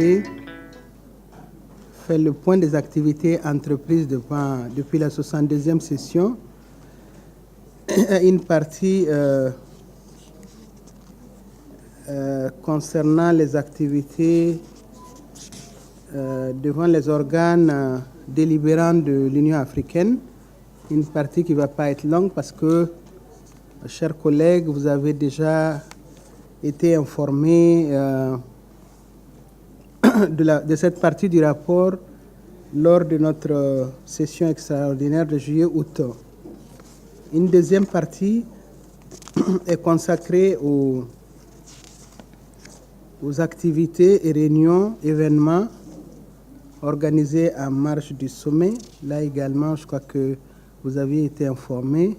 Et fait le point des activités entreprises depuis la 62e session. Une partie concernant les activités devant les organes délibérants de l'Union africaine. Une partie qui ne va pas être longue parce que, chers collègues, vous avez déjà été informés de cette partie du rapport lors de notre session extraordinaire de juillet-août. Une deuxième partie est consacrée aux activités et réunions, événements organisés en marge du sommet. Là également, je crois que vous aviez été informés.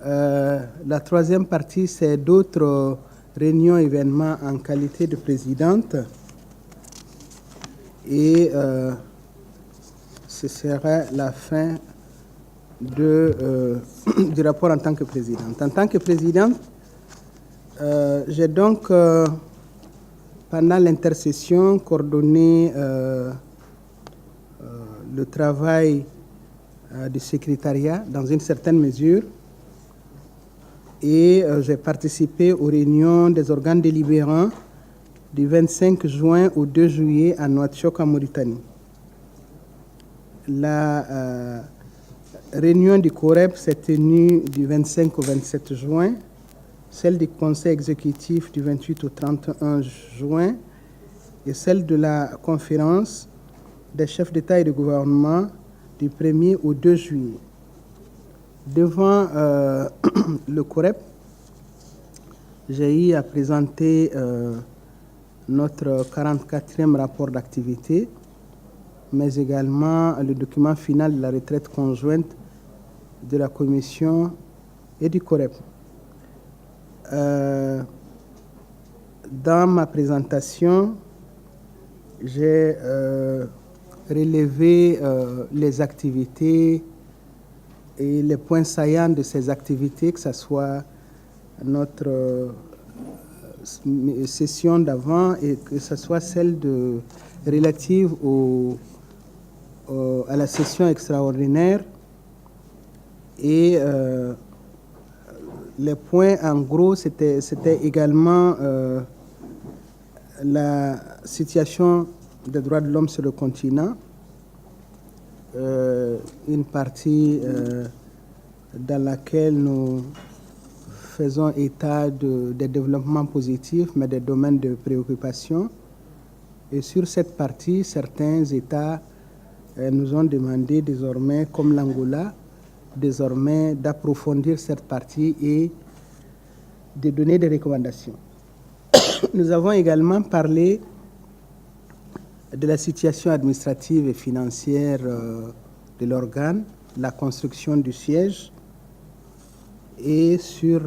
La troisième partie, c'est d'autres réunions, événements en qualité de présidente. Et ce sera la fin du rapport en tant que présidente. En tant que présidente, j'ai donc, pendant l'intercession, coordonné le travail du secrétariat dans une certaine mesure et j'ai participé aux réunions des organes délibérants du 25 juin au 2 juillet à Nouakchott, en Mauritanie. La réunion du COREP s'est tenue du 25 au 27 juin, celle du Conseil exécutif du 28 au 31 juin et celle de la conférence des chefs d'État et de gouvernement du 1er au 2 juillet. Devant le COREP, j'ai eu à présenter notre 44e rapport d'activité, mais également le document final de la retraite conjointe de la Commission et du COREP. Dans ma présentation, j'ai relevé les activités et les points saillants de ces activités, que ce soit notre session d'avant et que ce soit celle relative à la session extraordinaire. Et les points, en gros, c'était également la situation des droits de l'homme sur le continent, une partie dans laquelle nous faisons état des développements positifs, mais des domaines de préoccupation. Et sur cette partie, certains États nous ont demandé désormais, comme l'Angola, désormais d'approfondir cette partie et de donner des recommandations. Nous avons également parlé de la situation administrative et financière de l'organe, la construction du siège, et sur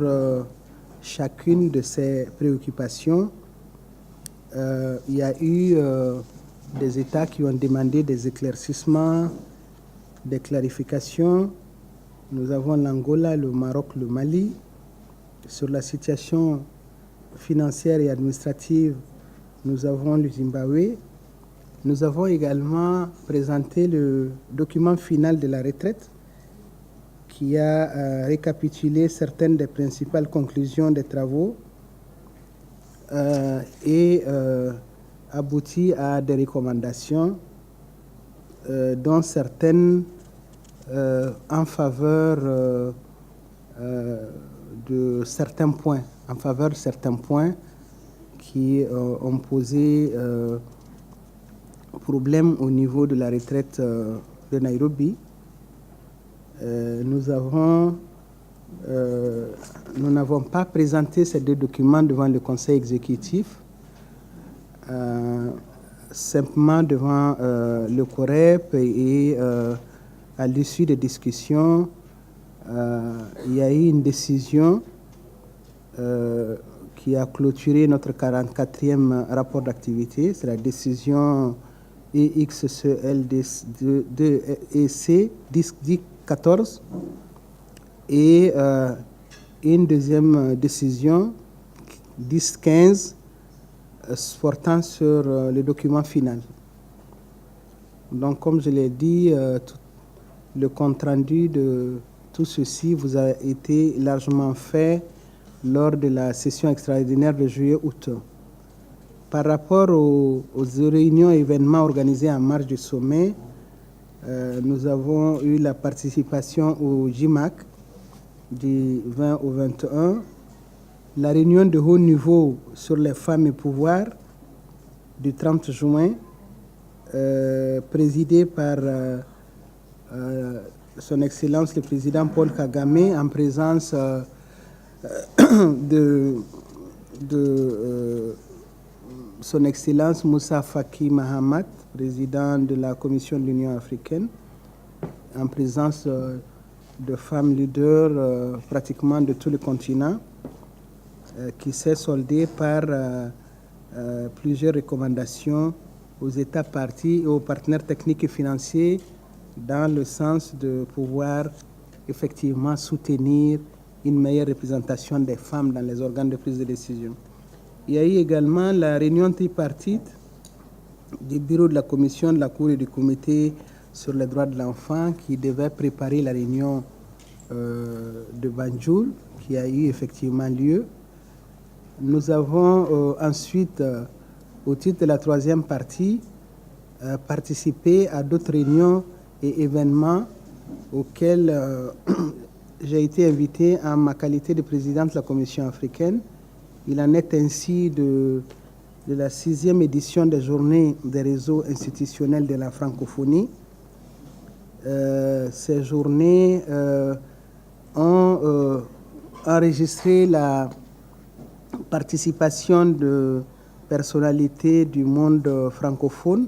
chacune de ces préoccupations, il y a eu des États qui ont demandé des éclaircissements, des clarifications. Nous avons l'Angola, le Maroc, le Mali. Sur la situation financière et administrative, nous avons le Zimbabwe. Nous avons également présenté le document final de la retraite qui a récapitulé certaines des principales conclusions des travaux et abouti à des recommandations, dont certaines en faveur de certains points, qui ont posé problème au niveau de la retraite de Nairobi. Nous n'avons pas présenté ces deux documents devant le Conseil exécutif, simplement devant le COREP et à l'issue des discussions, il y a eu une décision qui a clôturé notre 44e rapport d'activité. C'est la décision EXCL2EC 1014 et et une deuxième décision 10-15 portant sur le document final. Donc, comme je l'ai dit, le compte-rendu de tout ceci vous a été largement fait lors de la session extraordinaire de juillet-août. Par rapport aux réunions et événements organisés en marge du sommet, nous avons eu la participation au JMAC du 20 au 21, la réunion de haut niveau sur les femmes et pouvoirs du 30 juin, présidée par Son Excellence le Président Paul Kagame en présence de Son Excellence Moussa Faki Mahamat, président de la Commission de l'Union africaine, en présence de femmes leaders pratiquement de tout le continent, qui s'est soldée par plusieurs recommandations aux États parties et aux partenaires techniques et financiers dans le sens de pouvoir effectivement soutenir une meilleure représentation des femmes dans les organes de prise de décision. Il y a eu également la réunion tripartite du bureau de la commission de la Cour et du comité sur les droits de l'enfant qui devait préparer la réunion de Banjul qui a eu effectivement lieu. Nous avons ensuite, au titre de la troisième partie, participé à d'autres réunions et événements auxquels j'ai été invité en ma qualité de présidente de la Commission africaine. Il en est ainsi de la 6e édition des Journées des réseaux institutionnels de la francophonie. Ces journées ont enregistré la participation de personnalités du monde francophone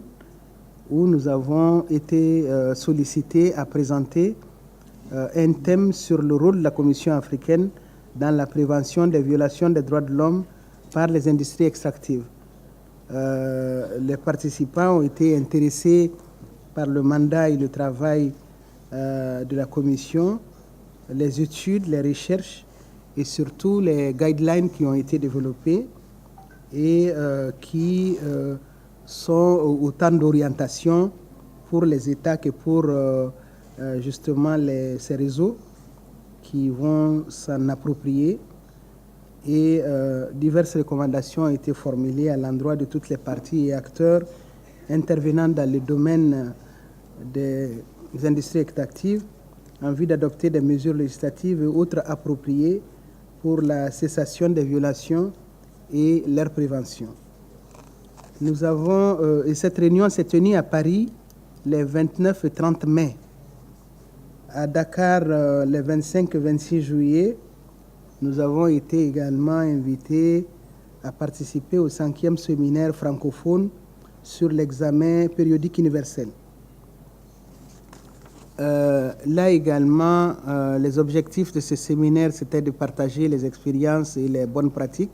où nous avons été sollicités à présenter un thème sur le rôle de la Commission africaine dans la prévention des violations des droits de l'homme par les industries extractives. Les participants ont été intéressés par le mandat et le travail de la Commission, les études, les recherches et surtout les guidelines qui ont été développées et qui sont autant d'orientations pour les États que pour justement ces réseaux qui vont s'en approprier. Et diverses recommandations ont été formulées à l'endroit de toutes les parties et acteurs intervenant dans le domaine des industries extractives en vue d'adopter des mesures législatives et autres appropriées pour la cessation des violations et leur prévention. Nous avons, et cette réunion s'est tenue à Paris les 29 et 30 mai, à Dakar les 25 et 26 juillet. Nous avons été également invités à participer au 5e séminaire francophone sur l'examen périodique universel. Là également, les objectifs de ce séminaire, c'était de partager les expériences et les bonnes pratiques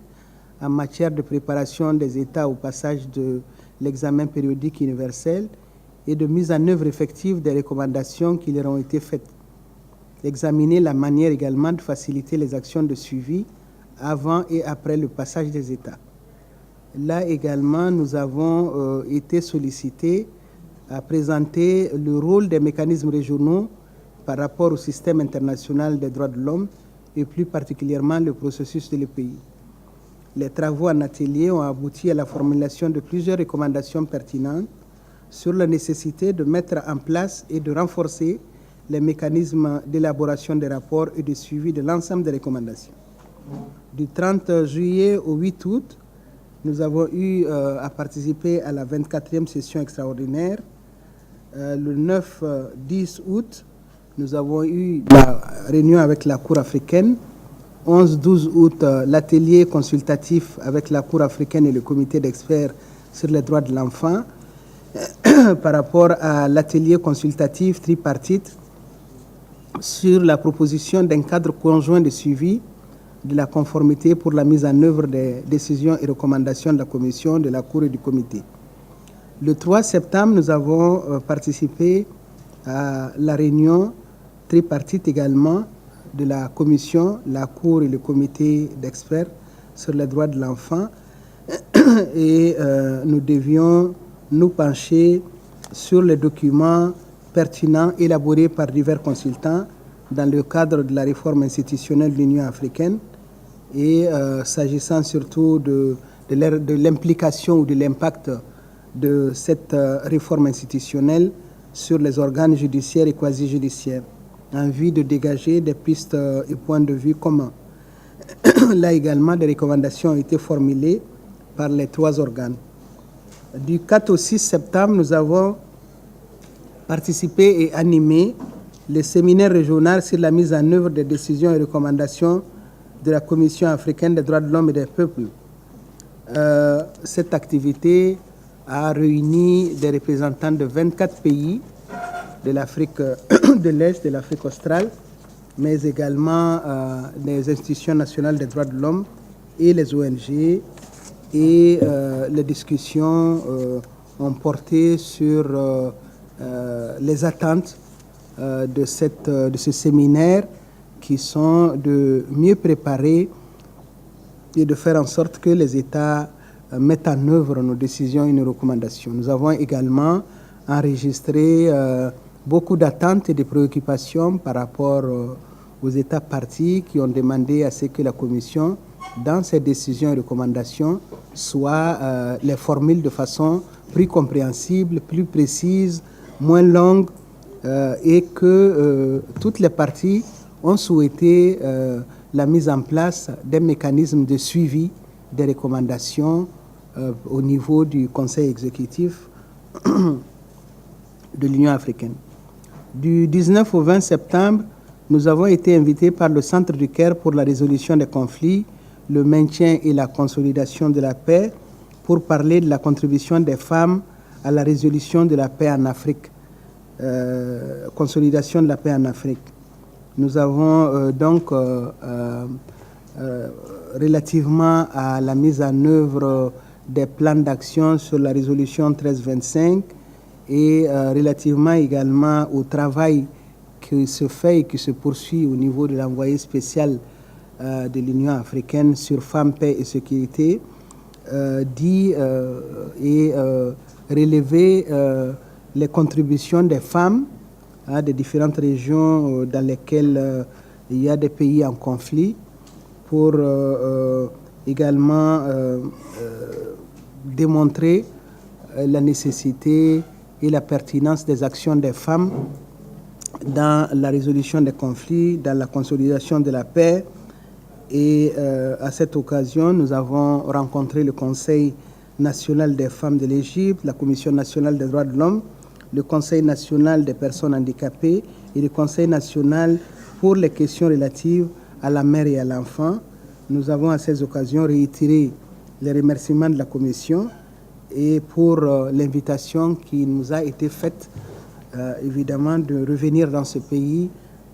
en matière de préparation des États au passage de l'examen périodique universel et de mise en œuvre effective des recommandations qui leur ont été faites. Examiner la manière également de faciliter les actions de suivi avant et après le passage des États. Là également, nous avons été sollicités à présenter le rôle des mécanismes régionaux par rapport au système international des droits de l'homme et plus particulièrement le processus de l'EPI. Les travaux en atelier ont abouti à la formulation de plusieurs recommandations pertinentes sur la nécessité de mettre en place et de renforcer les mécanismes d'élaboration des rapports et de suivi de l'ensemble des recommandations. Du 30 juillet au 8 août, nous avons eu à participer à la 24e session extraordinaire. Le 9-10 août, nous avons eu la réunion avec la Cour africaine. 11-12 août, l'atelier consultatif avec la Cour africaine et le comité d'experts sur les droits de l'enfant par rapport à l'atelier consultatif tripartite sur la proposition d'un cadre conjoint de suivi de la conformité pour la mise en œuvre des décisions et recommandations de la Commission, de la Cour et du comité. Le 3 septembre, nous avons participé à la réunion tripartite également de la Commission, la Cour et le comité d'experts sur les droits de l'enfant. Et nous devions nous pencher sur les documents pertinents élaborés par divers consultants dans le cadre de la réforme institutionnelle de l'Union africaine et s'agissant surtout de l'implication ou de l'impact de cette réforme institutionnelle sur les organes judiciaires et quasi-judiciaires, en vue de dégager des pistes et points de vue communs. Là également, des recommandations ont été formulées par les 3 organes. Du 4 au 6 septembre, nous avons participé et animé le séminaire régional sur la mise en œuvre des décisions et recommandations de la Commission africaine des droits de l'homme et des peuples. Cette activité a réuni des représentants de 24 pays de l'Afrique de l'Est, de l'Afrique australe, mais également des institutions nationales des droits de l'homme et les ONG. Et les discussions ont porté sur les attentes de ce séminaire, qui sont de mieux préparer et de faire en sorte que les États mettent en œuvre nos décisions et nos recommandations. Nous avons également enregistré beaucoup d'attentes et de préoccupations par rapport aux États partis qui ont demandé à ce que la Commission, dans ses décisions et recommandations, soit les formule de façon plus compréhensible, plus précise, moins longue, et que toutes les parties ont souhaité la mise en place d'un mécanisme de suivi des recommandations au niveau du Conseil exécutif de l'Union africaine. Du 19 au 20 septembre, nous avons été invités par le Centre du Caire pour la résolution des conflits, le maintien et la consolidation de la paix, pour parler de la contribution des femmes à la résolution de la paix en Afrique, consolidation de la paix en Afrique. Nous avons relativement à la mise en œuvre des plans d'action sur la résolution 1325 et relativement également au travail qui se fait et qui se poursuit au niveau de l'envoyé spécial de l'Union africaine sur femmes, paix et sécurité, relever les contributions des femmes des différentes régions dans lesquelles il y a des pays en conflit, pour également démontrer la nécessité et la pertinence des actions des femmes dans la résolution des conflits, dans la consolidation de la paix. Et à cette occasion, nous avons rencontré le Conseil national des femmes de l'Égypte, la Commission nationale des droits de l'homme, le Conseil national des personnes handicapées et le Conseil national pour les questions relatives à la mère et à l'enfant. Nous avons à ces occasions réitéré les remerciements de la Commission et pour l'invitation qui nous a été faite, évidemment, de revenir dans ce pays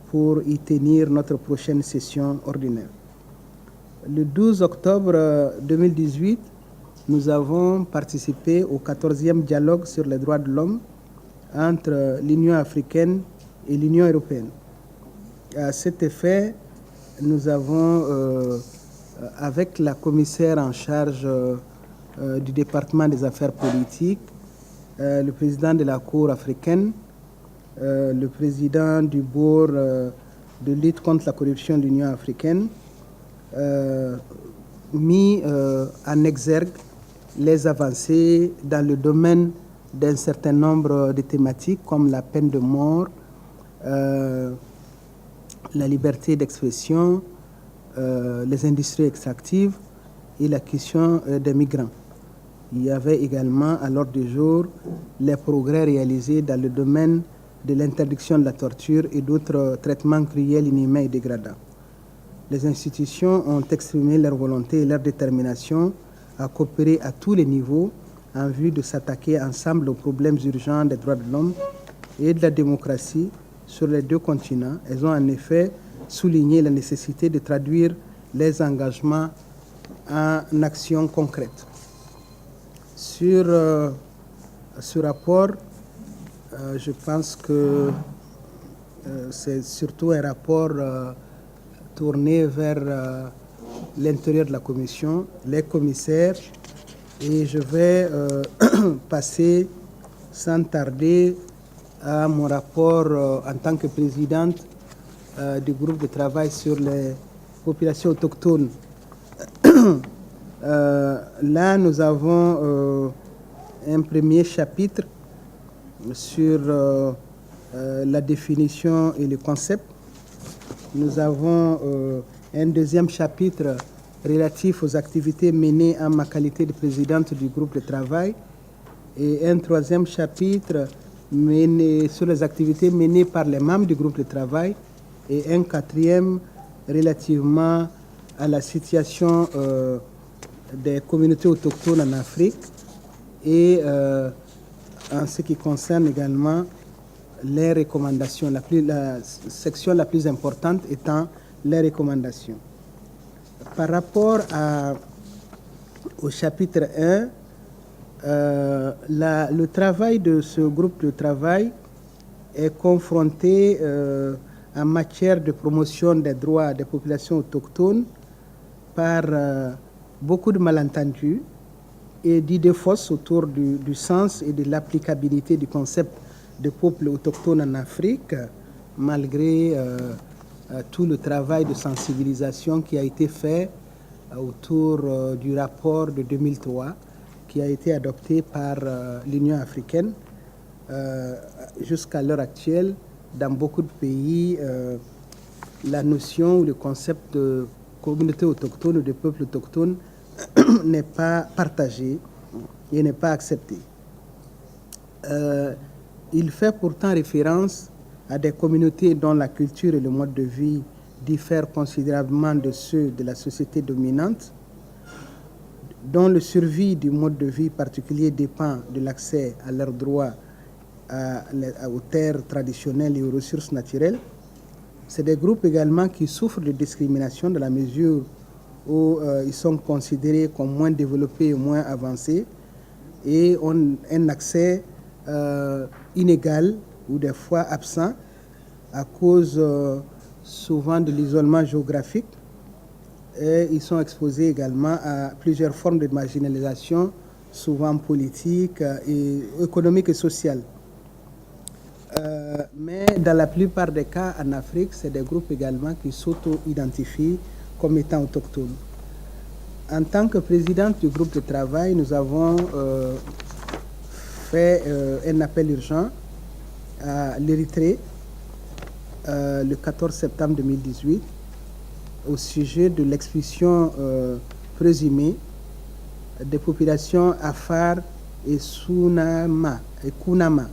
pour y tenir notre prochaine session ordinaire. Le 12 octobre 2018, nous avons participé au 14e dialogue sur les droits de l'homme entre l'Union africaine et l'Union européenne. À cet effet, nous avons, avec la commissaire en charge du département des affaires politiques, le président de la Cour africaine, le président du board de lutte contre la corruption de l'Union africaine, mis en exergue les avancées dans le domaine d'un certain nombre de thématiques comme la peine de mort, la liberté d'expression, les industries extractives et la question des migrants. Il y avait également à l'ordre du jour les progrès réalisés dans le domaine de l'interdiction de la torture et d'autres traitements cruels, inhumains et dégradants. Les institutions ont exprimé leur volonté et leur détermination à coopérer à tous les niveaux en vue de s'attaquer ensemble aux problèmes urgents des droits de l'homme et de la démocratie sur les 2 continents. Elles ont en effet souligné la nécessité de traduire les engagements en actions concrètes. Sur ce rapport, je pense que c'est surtout un rapport tourner vers l'intérieur de la commission, les commissaires, et je vais passer sans tarder à mon rapport en tant que présidente du groupe de travail sur les populations autochtones. Là, nous avons un premier chapitre sur la définition et le concept. Nous avons un deuxième chapitre relatif aux activités menées en ma qualité de présidente du groupe de travail et un troisième chapitre sur les activités menées par les membres du groupe de travail et un quatrième relativement à la situation des communautés autochtones en Afrique et en ce qui concerne également les recommandations. La section la plus importante étant les recommandations. Par rapport au chapitre 1, le travail de ce groupe de travail est confronté en matière de promotion des droits des populations autochtones par beaucoup de malentendus et d'idées fausses autour du sens et de l'applicabilité du concept de peuple autochtone en Afrique, malgré tout le travail de sensibilisation qui a été fait autour du rapport de 2003 qui a été adopté par l'Union africaine. Jusqu'à l'heure actuelle, dans beaucoup de pays, la notion ou le concept de communauté autochtone ou de peuple autochtone n'est pas partagé et n'est pas accepté. Il fait pourtant référence à des communautés dont la culture et le mode de vie diffèrent considérablement de ceux de la société dominante, dont le survie du mode de vie particulier dépend de l'accès à leurs droits aux terres traditionnelles et aux ressources naturelles. C'est des groupes également qui souffrent de discrimination dans la mesure où ils sont considérés comme moins développés et moins avancés et ont un accès inégal ou des fois absent à cause souvent de l'isolement géographique. Et ils sont exposés également à plusieurs formes de marginalisation, souvent politique, et économique et sociale. Mais dans la plupart des cas en Afrique, c'est des groupes également qui s'auto-identifient comme étant autochtones. En tant que présidente du groupe de travail, nous avons fait un appel urgent à l'Érythrée le 14 septembre 2018 au sujet de l'expulsion présumée des populations Afar et Kunama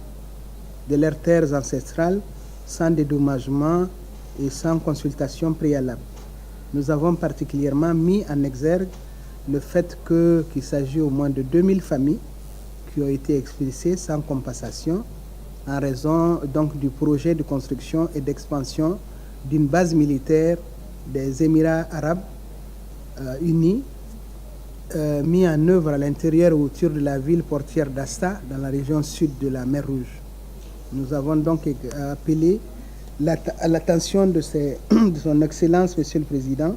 de leurs terres ancestrales sans dédommagement et sans consultation préalable. Nous avons particulièrement mis en exergue le fait qu'il s'agit au moins de 2000 familles qui ont été expulsées sans compensation en raison donc du projet de construction et d'expansion d'une base militaire des Émirats arabes unis mis en œuvre à l'intérieur ou autour de la ville portière d'Asta dans la région sud de la mer Rouge. Nous avons donc appelé à l'attention de son Excellence, Monsieur le Président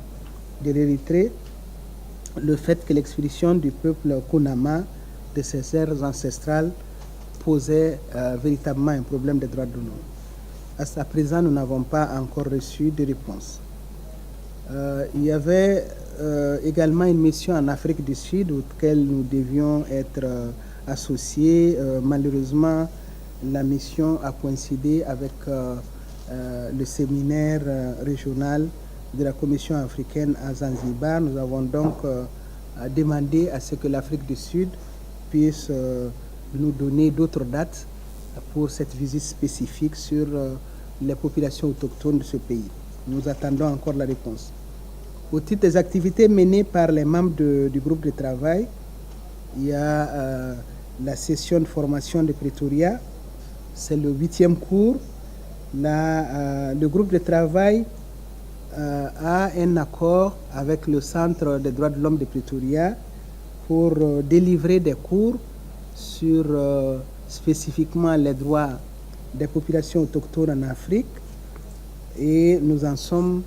de l'Érythrée, le fait que l'expulsion du peuple Kunama de ses terres ancestrales posait véritablement un problème des droits de l'homme. À présent, nous n'avons pas encore reçu de réponse. Il y avait également une mission en Afrique du Sud auquel nous devions être associés. Malheureusement, la mission a coïncidé avec le séminaire régional de la Commission africaine à Zanzibar. Nous avons donc demandé à ce que l'Afrique du Sud puisse nous donner d'autres dates pour cette visite spécifique sur les populations autochtones de ce pays. Nous attendons encore la réponse. Au titre des activités menées par les membres du groupe de travail, il y a la session de formation de Pretoria, c'est le 8e cours. Le groupe de travail a un accord avec le Centre des droits de l'homme de Pretoria pour délivrer des cours sur spécifiquement les droits des populations autochtones en Afrique. Et nous en sommes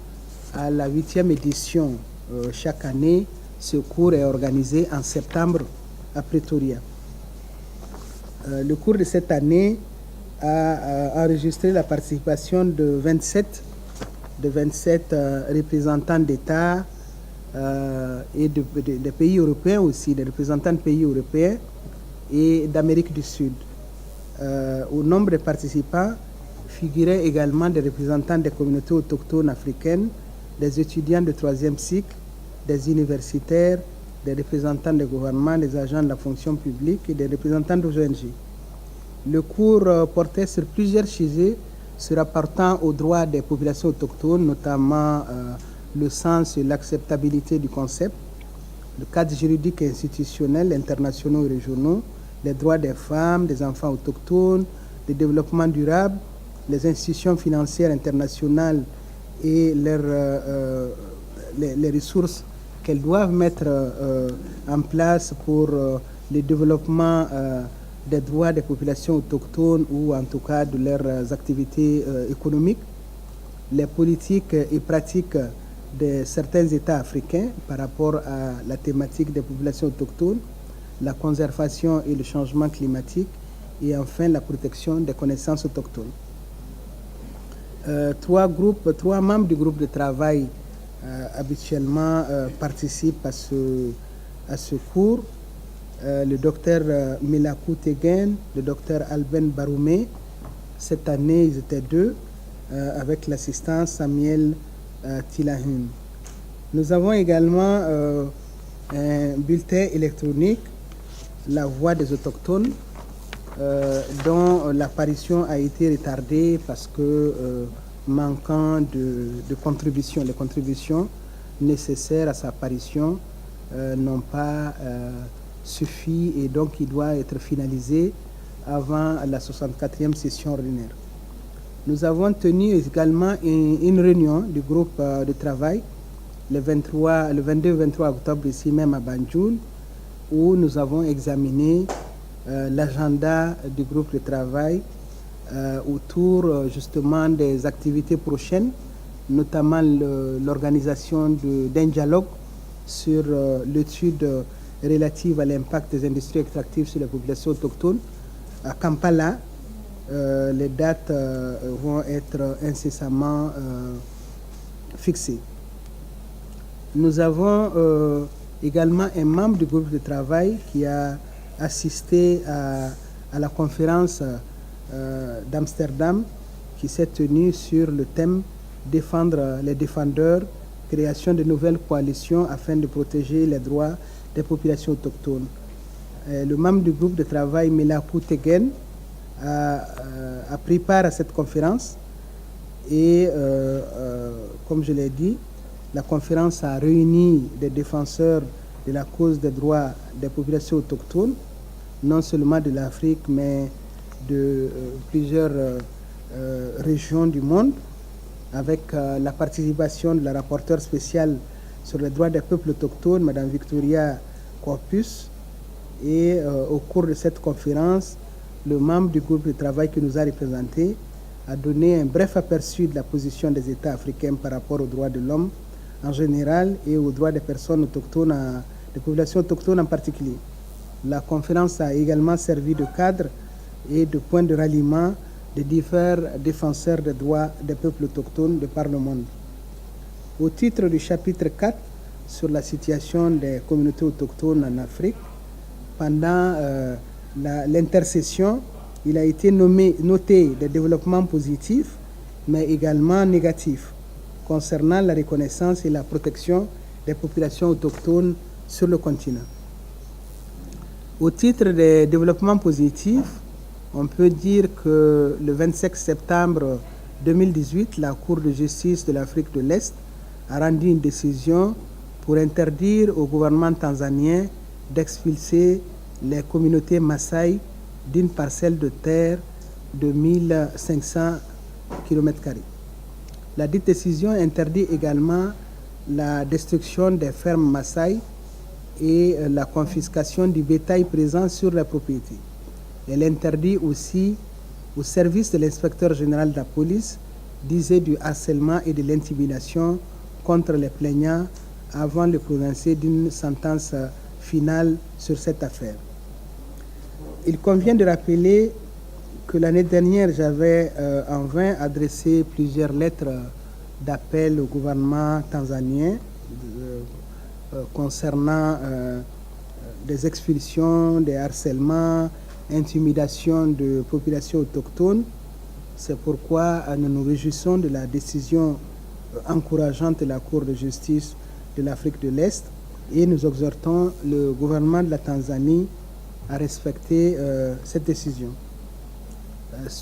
à la 8e édition. Chaque année, ce cours est organisé en septembre à Pretoria. Le cours de cette année a enregistré la participation de 27 représentants d'États et de pays européens aussi, des représentants de pays européens et d'Amérique du Sud. Au nombre des participants figuraient également des représentants des communautés autochtones africaines, des étudiants de 3e cycle, des universitaires, des représentants des gouvernements, des agents de la fonction publique et des représentants d'ONG. Le cours portait sur plusieurs sujets se rapportant aux droits des populations autochtones, notamment le sens et l'acceptabilité du concept, le cadre juridique et institutionnel, internationaux et régionaux, les droits des femmes, des enfants autochtones, le développement durable, les institutions financières internationales et les ressources qu'elles doivent mettre en place pour le développement des droits des populations autochtones ou en tout cas de leurs activités économiques, les politiques et pratiques de certains États africains par rapport à la thématique des populations autochtones, la conservation et le changement climatique et enfin la protection des connaissances autochtones. Trois membres du groupe de travail habituellement participent à ce cours. Le docteur Milakou Tegen, le docteur Alben Baroumé. Cette année, ils étaient 2, avec l'assistant Samuel Tilahun. Nous avons également un bulletin électronique, La Voix des Autochtones, dont l'apparition a été retardée parce que manquant de contributions. Les contributions nécessaires à sa apparition n'ont pas suffi et donc il doit être finalisé avant la 64e session ordinaire. Nous avons tenu également une réunion du groupe de travail le 22 et 23 octobre ici même à Banjul, où nous avons examiné l'agenda du groupe de travail autour justement des activités prochaines, notamment l'organisation d'un dialogue sur l'étude relative à l'impact des industries extractives sur les populations autochtones à Kampala. Les dates vont être incessamment fixées. Nous avons également un membre du groupe de travail qui a assisté à la conférence d'Amsterdam qui s'est tenue sur le thème « Défendre les défendeurs, création de nouvelles coalitions afin de protéger les droits des populations autochtones ». Le membre du groupe de travail Milakou Tegen a pris part à cette conférence et, comme je l'ai dit, la conférence a réuni des défenseurs de la cause des droits des populations autochtones, non seulement de l'Afrique, mais de plusieurs régions du monde, avec la participation de la rapporteure spéciale sur les droits des peuples autochtones, Mme Victoria Corpus. Et au cours de cette conférence, le membre du groupe de travail qui nous a représentés a donné un bref aperçu de la position des États africains par rapport aux droits de l'homme en général et aux droits des personnes autochtones, des populations autochtones en particulier. La conférence a également servi de cadre et de point de ralliement des divers défenseurs des droits des peuples autochtones de par le monde. Au titre du chapitre 4 sur la situation des communautés autochtones en Afrique, pendant l'intercession, il a été noté des développements positifs, mais également négatifs, concernant la reconnaissance et la protection des populations autochtones sur le continent. Au titre des développements positifs, on peut dire que le 25 septembre 2018, la Cour de justice de l'Afrique de l'Est a rendu une décision pour interdire au gouvernement tanzanien d'expulser les communautés Maasai d'une parcelle de terre de 1500 km². La dite décision interdit également la destruction des fermes Maasai et la confiscation du bétail présent sur la propriété. Elle interdit aussi au service de l'inspecteur général de la police d'user du harcèlement et de l'intimidation contre les plaignants avant le prononcé d'une sentence finale sur cette affaire. Il convient de rappeler que l'année dernière, j'avais en vain adressé plusieurs lettres d'appel au gouvernement tanzanien concernant des expulsions, des harcèlements, intimidations de populations autochtones. C'est pourquoi nous nous réjouissons de la décision encourageante de la Cour de justice de l'Afrique de l'Est et nous exhortons le gouvernement de la Tanzanie à respecter cette décision.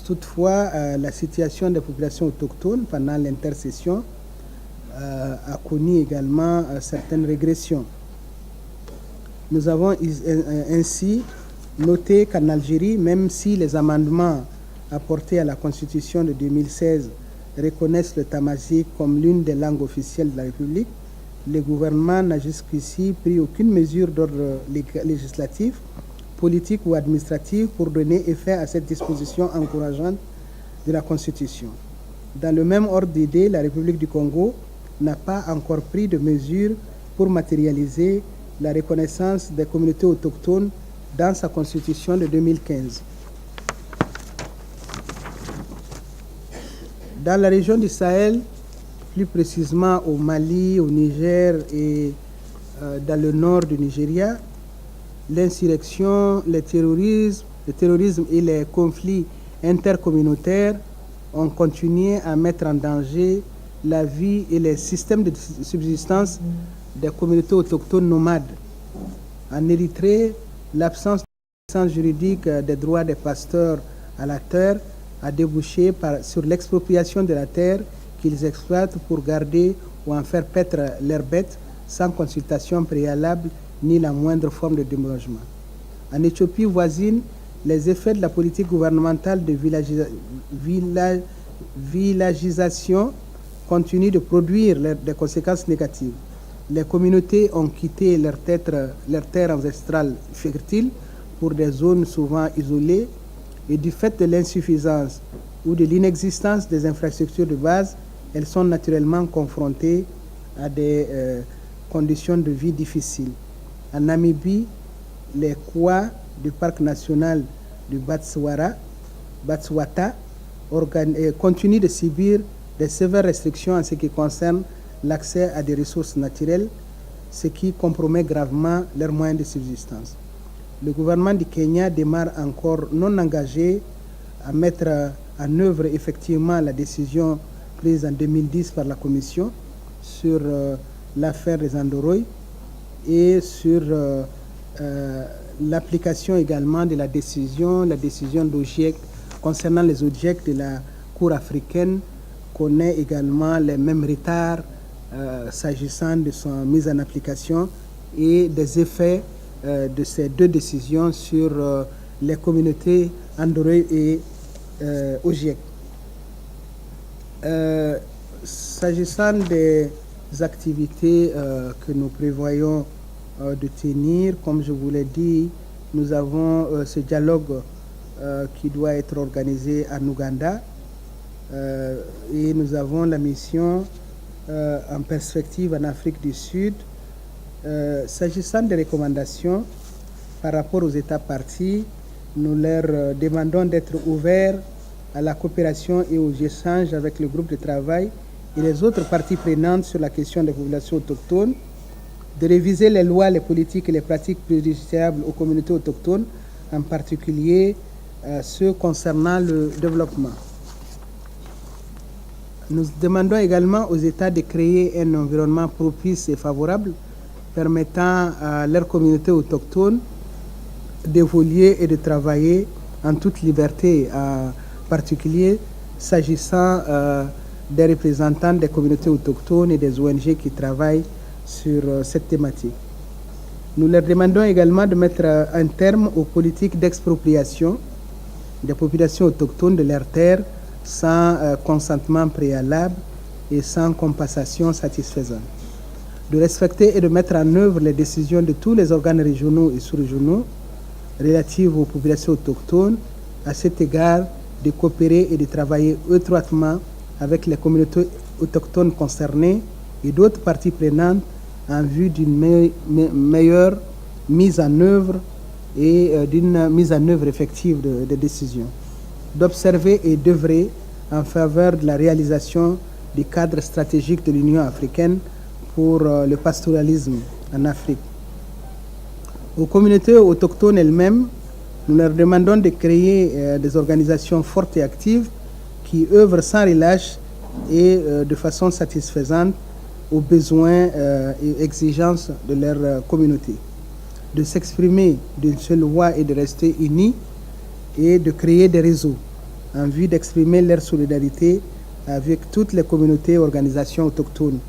Toutefois, la situation des populations autochtones pendant l'intercession a connu également certaines régressions. Nous avons ainsi noté qu'en Algérie, même si les amendements apportés à la Constitution de 2016 reconnaissent le tamazight comme l'une des langues officielles de la République, le gouvernement n'a jusqu'ici pris aucune mesure d'ordre législatif, politique ou administrative pour donner effet à cette disposition encourageante de la Constitution. Dans le même ordre d'idée, la République du Congo n'a pas encore pris de mesures pour matérialiser la reconnaissance des communautés autochtones dans sa Constitution de 2015. Dans la région du Sahel, plus précisément au Mali, au Niger et dans le nord du Nigeria, l'insurrection, le terrorisme et les conflits intercommunautaires ont continué à mettre en danger la vie et les systèmes de subsistance des communautés autochtones nomades. En Érythrée, l'absence de connaissance juridique des droits des pasteurs à la terre a débouché sur l'expropriation de la terre qu'ils exploitent pour garder ou en faire paître leurs bêtes sans consultation préalable ni la moindre forme de déménagement. En Éthiopie voisine, les effets de la politique gouvernementale de villagisation continuent de produire des conséquences négatives. Les communautés ont quitté leurs terres ancestrales fertiles pour des zones souvent isolées et du fait de l'insuffisance ou de l'inexistence des infrastructures de base, elles sont naturellement confrontées à des conditions de vie difficiles. En Namibie, les Kwa du parc national du Botswana continuent de subir des sévères restrictions en ce qui concerne l'accès à des ressources naturelles, ce qui compromet gravement leurs moyens de subsistance. Le gouvernement du Kenya demeure encore non engagé à mettre en œuvre effectivement la décision prise en 2010 par la Commission sur l'affaire des Andoroy et sur l'application également de la décision d'OGEC concernant les OGEC de la Cour africaine connaît également les mêmes retards s'agissant de son mise en application et des effets de ces deux décisions sur les communautés Andoroy et OGEC. S'agissant des activités que nous prévoyons de tenir, comme je vous l'ai dit, nous avons ce dialogue qui doit être organisé en Ouganda et nous avons la mission en perspective en Afrique du Sud. S'agissant des recommandations par rapport aux États parties, nous leur demandons d'être ouverts à la coopération et aux échanges avec le groupe de travail et les autres parties prenantes sur la question des populations autochtones, de réviser les lois, les politiques et les pratiques préjudiciables aux communautés autochtones, en particulier ceux concernant le développement. Nous demandons également aux États de créer un environnement propice et favorable permettant à leurs communautés autochtones d'évoluer et de travailler en toute liberté, en particulier s'agissant des représentants des communautés autochtones et des ONG qui travaillent sur cette thématique. Nous leur demandons également de mettre un terme aux politiques d'expropriation des populations autochtones de leurs terres sans consentement préalable et sans compensation satisfaisante, de respecter et de mettre en œuvre les décisions de tous les organes régionaux et sous-régionaux relatives aux populations autochtones, à cet égard de coopérer et de travailler étroitement avec les communautés autochtones concernées et d'autres parties prenantes en vue d'une meilleure mise en œuvre et d'une mise en œuvre effective des décisions. D'observer et d'œuvrer en faveur de la réalisation du cadre stratégique de l'Union africaine pour le pastoralisme en Afrique. Aux communautés autochtones elles-mêmes, nous leur demandons de créer des organisations fortes et actives qui œuvrent sans relâche et de façon satisfaisante aux besoins et exigences de leur communauté, de s'exprimer d'une seule voix et de rester unis et de créer des réseaux en vue d'exprimer leur solidarité avec toutes les communautés et organisations autochtones,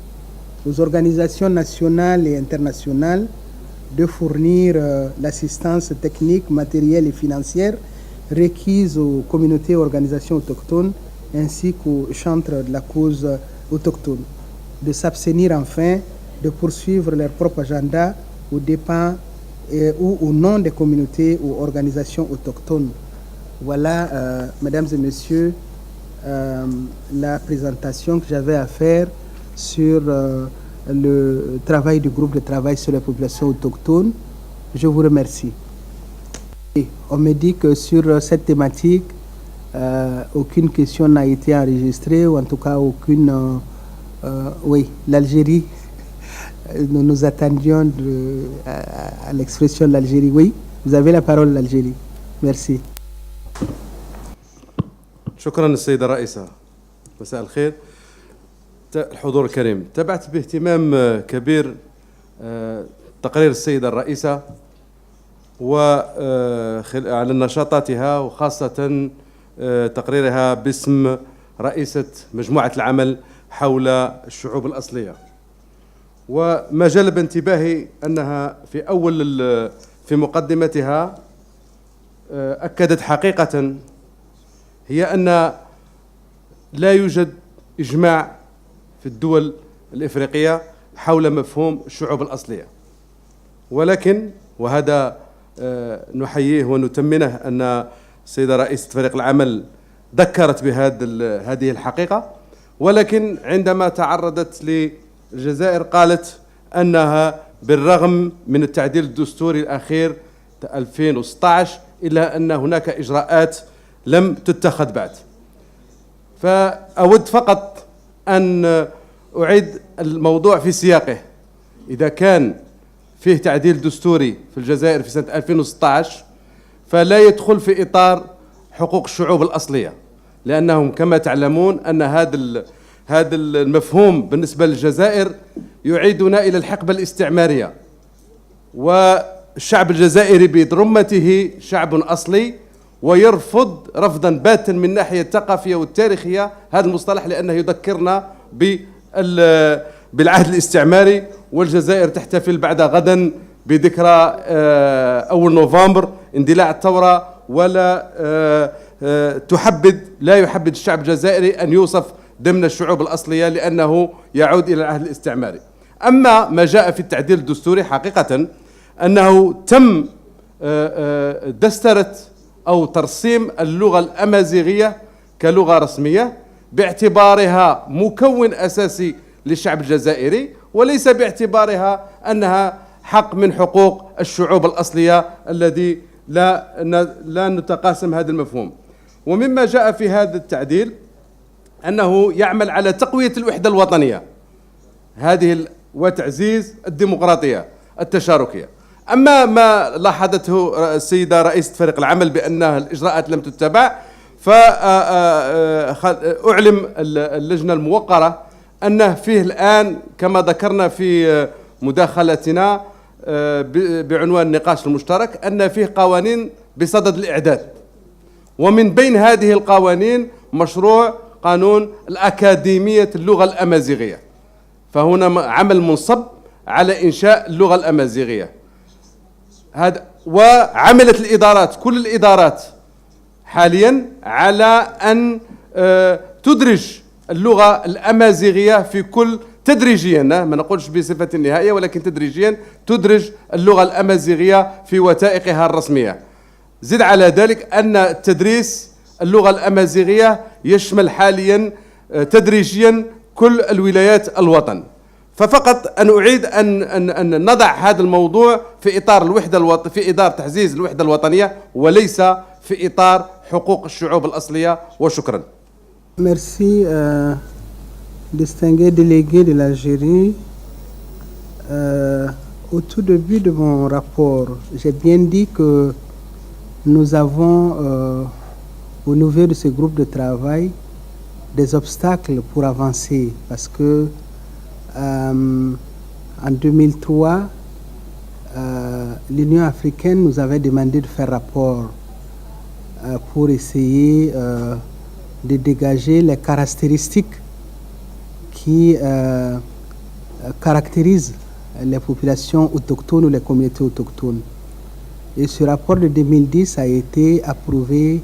aux organisations nationales et internationales de fournir l'assistance technique, matérielle et financière requise aux communautés et organisations autochtones ainsi qu'aux chantres de la cause autochtone, de s'abstenir enfin de poursuivre leur propre agenda aux dépens ou au nom des communautés ou organisations autochtones. Voilà, mesdames et messieurs, la présentation que j'avais à faire sur le travail du groupe de travail sur les populations autochtones. Je vous remercie. Et on me dit que sur cette thématique, aucune question n'a été enregistrée, ou en tout cas aucune... oui, l'Algérie, nous attendions à l'expression de l'Algérie. Oui, vous avez la parole, l'Algérie. Merci. شكرا السيدة الرئيسة. مساء الخير. الحضور الكريم، تابعت باهتمام كبير تقرير السيدة الرئيسة وعلى نشاطاتها، وخاصة تقريرها باسم رئيسة مجموعة العمل حول الشعوب الأصلية. وما جلب انتباهي أنها في مقدمتها أكدت حقيقة هي أن لا يوجد إجماع في الدول الإفريقية حول مفهوم الشعوب الأصلية، ولكن وهذا نحييه ونتمنه أن السيدة رئيسة فريق العمل ذكرت هذه الحقيقة، ولكن عندما تعرضت للجزائر قالت أنها بالرغم من التعديل الدستوري الأخير 2016 إلا أن هناك إجراءات لم تتخذ بعد. فأود فقط أن أعيد الموضوع في سياقه. إذا كان فيه تعديل دستوري في الجزائر في سنة 2016 فلا يدخل في إطار حقوق الشعوب الأصلية، لأنهم كما تعلمون أن هذا المفهوم بالنسبة للجزائر يعيدنا إلى الحقبة الاستعمارية، والشعب الجزائري برمته شعب أصلي ويرفض رفضا باتا من الناحية الثقافية والتاريخية هذا المصطلح، لأنه يذكرنا بالعهد الاستعماري. والجزائر تحتفل بعد غدا بذكرى 1 نوفمبر اندلاع الثورة، ولا لا يحبذ الشعب الجزائري أن يوصف ضمن الشعوب الأصلية لأنه يعود إلى العهد الاستعماري. أما ما جاء في التعديل الدستوري حقيقة أنه تم دسترة أو ترسيم اللغة الأمازيغية كلغة رسمية باعتبارها مكون أساسي للشعب الجزائري، وليس باعتبارها أنها حق من حقوق الشعوب الأصلية الذي لا نتقاسم هذا المفهوم. ومما جاء في هذا التعديل أنه يعمل على تقوية الوحدة الوطنية وتعزيز الديمقراطية التشاركية. أما ما لاحظته السيدة رئيسة فريق العمل بأن الإجراءات لم تتبع، فأعلم اللجنة الموقرة أنه فيه الآن كما ذكرنا في مداخلتنا بعنوان النقاش المشترك أن فيه قوانين بصدد الإعداد، ومن بين هذه القوانين مشروع قانون الأكاديمية اللغة الأمازيغية، فهنا عمل منصب على إنشاء اللغة الأمازيغية. وعملت الإدارات كل الإدارات حاليا على أن تدرج اللغة الأمازيغية في كل تدريجيا، ما نقولش بصفة نهائية ولكن تدريجيا تدرج اللغة الأمازيغية في وثائقها الرسمية. زد على ذلك أن تدريس اللغة الأمازيغية يشمل حاليا تدريجيا كل الولايات الوطن، ففقط أن أعيد أن نضع هذا الموضوع في إطار في إطار تعزيز الوحدة الوطنية وليس في إطار حقوق الشعوب الأصلية. وشكرا. Merci, distingué délégué de l'Algérie. Au tout début de mon rapport, j'ai bien dit que nous avons, au niveau de ce groupe de travail, des obstacles pour avancer parce que en 2003, l'Union africaine nous avait demandé de faire rapport pour essayer de dégager les caractéristiques qui caractérisent les populations autochtones ou les communautés autochtones. Et ce rapport de 2010 a été approuvé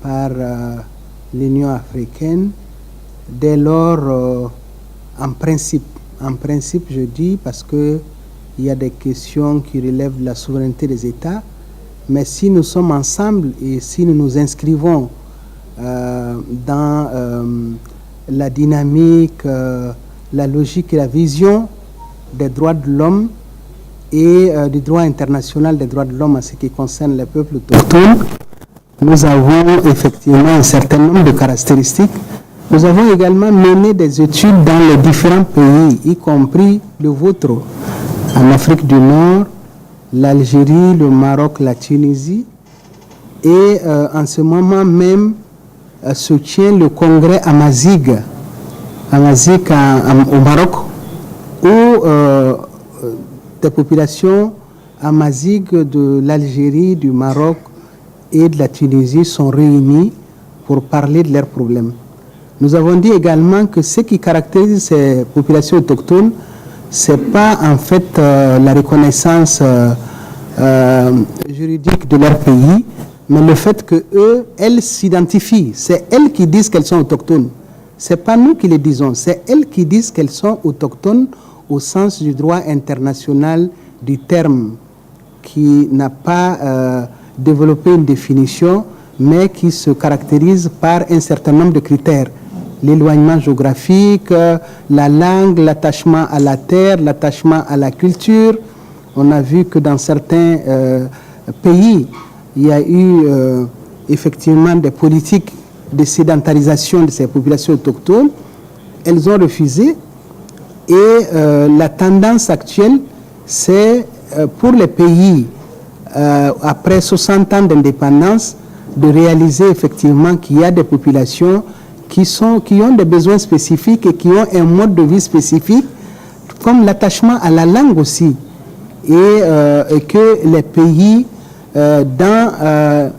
par l'Union africaine. Dès lors, en principe, je dis, parce qu'il y a des questions qui relèvent de la souveraineté des États, mais si nous sommes ensemble et si nous nous inscrivons dans la dynamique, la logique et la vision des droits de l'homme et du droit international des droits de l'homme en ce qui concerne les peuples autochtones, nous avons effectivement un certain nombre de caractéristiques. Nous avons également mené des études dans les différents pays, y compris le vôtre, en Afrique du Nord, l'Algérie, le Maroc, la Tunisie. Et en ce moment même se tient le congrès à Mazig au Maroc, où des populations amazighs de l'Algérie, du Maroc et de la Tunisie sont réunies pour parler de leurs problèmes. Nous avons dit également que ce qui caractérise ces populations autochtones, ce n'est pas en fait la reconnaissance juridique de leur pays, mais le fait qu'elles s'identifient. C'est elles qui disent qu'elles sont autochtones. Ce n'est pas nous qui le disons, c'est elles qui disent qu'elles sont autochtones au sens du droit international du terme, qui n'a pas développé une définition, mais qui se caractérise par un certain nombre de critères. L'éloignement géographique, la langue, l'attachement à la terre, l'attachement à la culture. On a vu que dans certains pays, il y a eu effectivement des politiques de sédentarisation de ces populations autochtones. Elles ont refusé. Et la tendance actuelle, c'est pour les pays, après 60 ans d'indépendance, de réaliser effectivement qu'il y a des populations qui ont des besoins spécifiques et qui ont un mode de vie spécifique, comme l'attachement à la langue aussi. Et que les pays, dans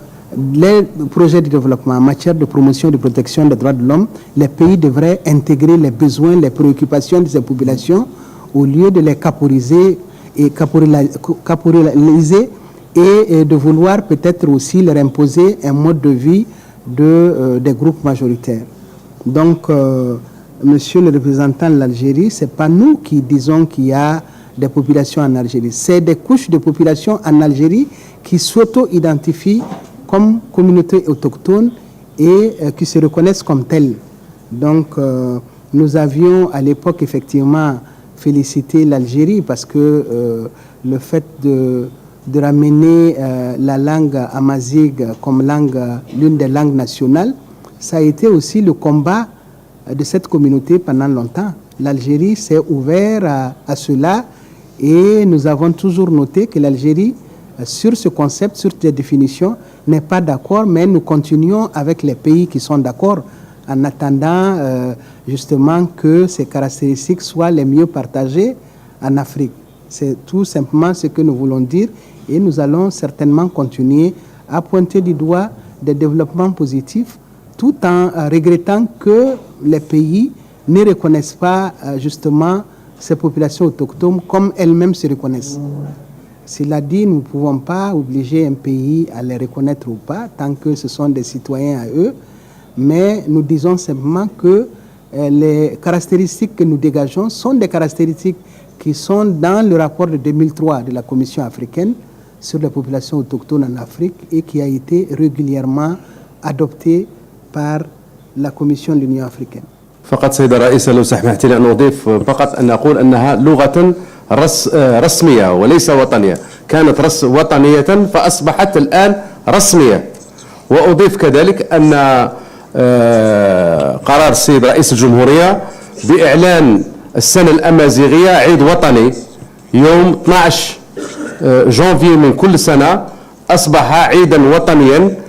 les projets de développement en matière de promotion et de protection des droits de l'homme, les pays devraient intégrer les besoins, les préoccupations de ces populations au lieu de les caporiser et et de vouloir peut-être aussi leur imposer un mode de vie des groupes majoritaires. Donc, monsieur le représentant de l'Algérie, ce n'est pas nous qui disons qu'il y a des populations en Algérie. C'est des couches de population en Algérie qui s'auto-identifient comme communauté autochtone et qui se reconnaissent comme telles. Donc, nous avions à l'époque effectivement félicité l'Algérie parce que le fait de ramener la langue amazigh comme l'une des langues nationales, ça a été aussi le combat de cette communauté pendant longtemps. L'Algérie s'est ouverte à cela et nous avons toujours noté que l'Algérie, sur ce concept, sur cette définition, n'est pas d'accord, mais nous continuons avec les pays qui sont d'accord en attendant justement que ces caractéristiques soient les mieux partagées en Afrique. C'est tout simplement ce que nous voulons dire et nous allons certainement continuer à pointer du doigt des développements positifs tout en regrettant que les pays ne reconnaissent pas justement ces populations autochtones comme elles-mêmes se reconnaissent. Cela dit, nous ne pouvons pas obliger un pays à les reconnaître ou pas, tant que ce sont des citoyens à eux, mais nous disons simplement que les caractéristiques que nous dégageons sont des caractéristiques qui sont dans le rapport de 2003 de la Commission africaine sur les populations autochtones en Afrique et qui a été régulièrement adopté par la Commission de l'Union africaine. فقط سيد الرئيس لو سمحت لي أن أضيف فقط أن أقول أنها لغة رسمية وليس وطنية، كانت وطنية فأصبحت الآن رسمية. وأضيف كذلك أن قرار السيد رئيس الجمهورية بإعلان السنة الأمازيغية عيد وطني يوم 12 جانفي من كل سنة أصبح عيدا وطنيا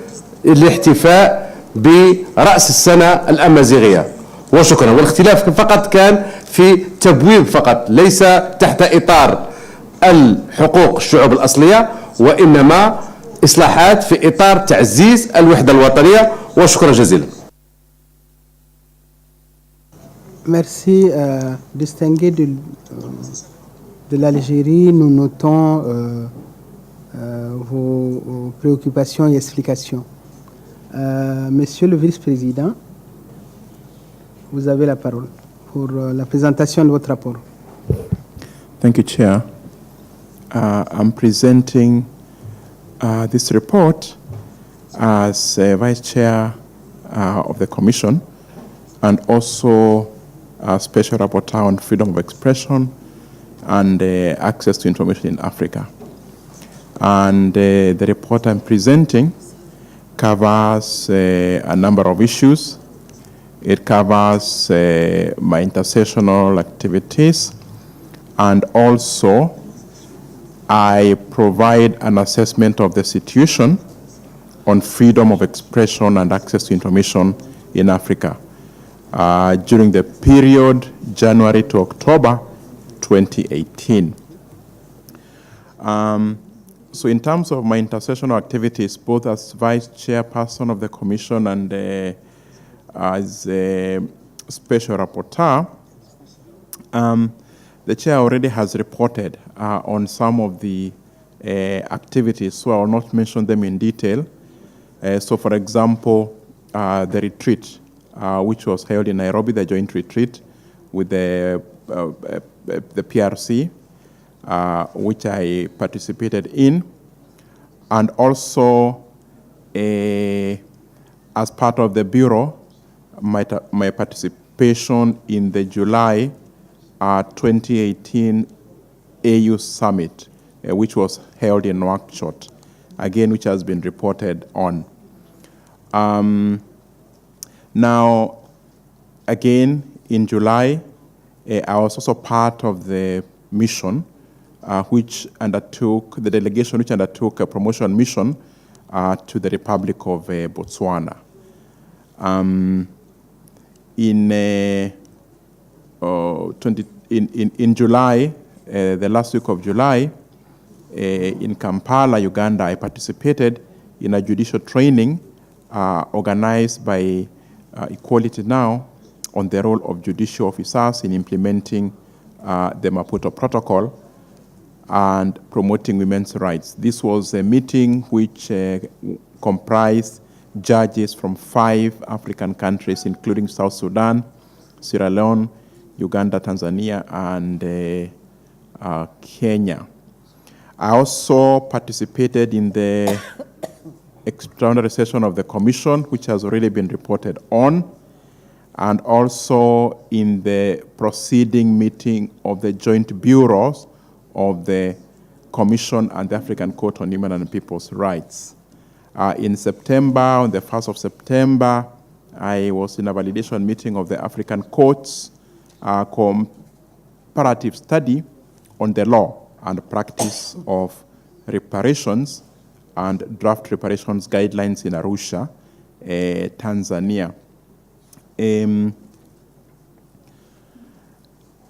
للاحتفاء برأس السنة الأمازيغية. وشكرا. والاختلاف فقط كان في تبويب فقط، ليس تحت إطار الحقوق الشعوب الأصلية، وإنما إصلاحات في إطار تعزيز الوحدة الوطنية. وشكرا جزيلا. Merci, distingué de l'Algérie. Nous notons vos préoccupations et explications. Monsieur le vice-président, vous avez la parole pour la présentation de votre rapport. Thank you, Chair. I'm presenting this report as Vice Chair of the Commission and also a Special Rapporteur on Freedom of Expression and access to information in Africa. And the report I'm presenting covers a number of issues. It covers my intersessional activities, and also I provide an assessment of the situation on freedom of expression and access to information in Africa during the period January to October 2018. So in terms of my intersessional activities, both as Vice-Chairperson of the Commission and as a Special Rapporteur, the Chair already has reported on some of the activities, so I will not mention them in detail. So for example, the retreat, which was held in Nairobi, the joint retreat with the PRC, which I participated in, and also as part of the Bureau, my participation in the July 2018 AU Summit, which was held in Nouakchott, again, which has been reported on. Now, again, in July, I was also part of the mission which undertook, the delegation which undertook a promotion mission to the Republic of Botswana. In July, the last week of July, in Kampala, Uganda, I participated in a judicial training organized by Equality Now on the role of judicial officers in implementing the Maputo Protocol and promoting women's rights. This was a meeting which comprised judges from 5 African countries, including South Sudan, Sierra Leone, Uganda, Tanzania, and Kenya. I also participated in the extraordinary session of the Commission, which has already been reported on, and also in the proceeding meeting of the joint bureaus of the Commission and the African Court on Human and People's Rights. In September, on the 1st of September, I was in a validation meeting of the African Court's comparative study on the law and practice of reparations and draft reparations guidelines in Arusha, Tanzania.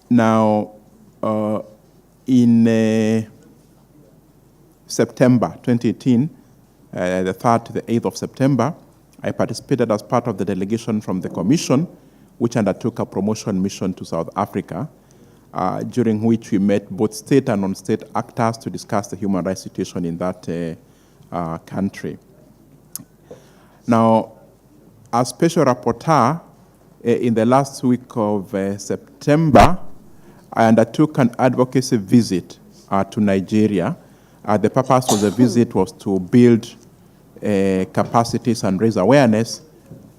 Now, in September 2018, the 3rd to the 8th of September, I participated as part of the delegation from the Commission, which undertook a promotion mission to South Africa, during which we met both state and non-state actors to discuss the human rights situation in that country. Now, as Special Rapporteur, in the last week of September, I undertook an advocacy visit to Nigeria. The purpose of the visit was to build capacities and raise awareness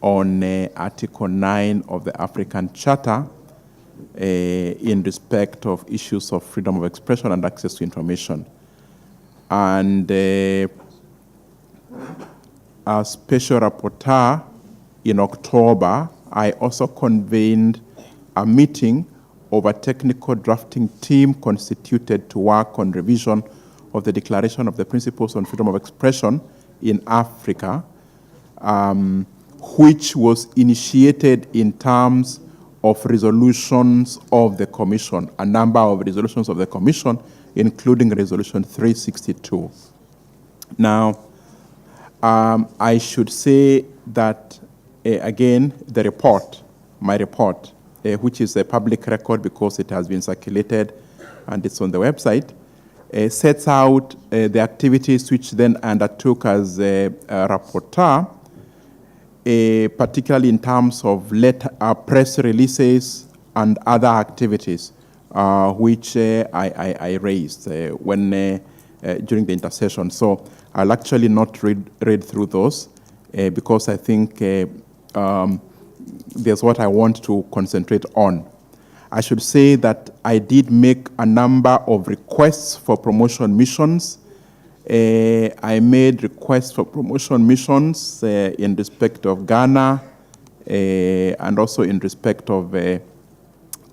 on Article 9 of the African Charter in respect of issues of freedom of expression and access to information. And as Special Rapporteur in October, I also convened a meeting of a technical drafting team constituted to work on revision of the Declaration of the Principles on Freedom of Expression in Africa, which was initiated in terms of resolutions of the Commission, a number of resolutions of the Commission, including Resolution 362. Now, I should say that, again, the report, my report, which is a public record because it has been circulated and it's on the website, sets out the activities which then undertook as a rapporteur, particularly in terms of press releases and other activities which I raised during the intercession. So I'll actually not read through those because I think there's what I want to concentrate on. I should say that I did make a number of requests for promotion missions. I made requests for promotion missions in respect of Ghana and also in respect of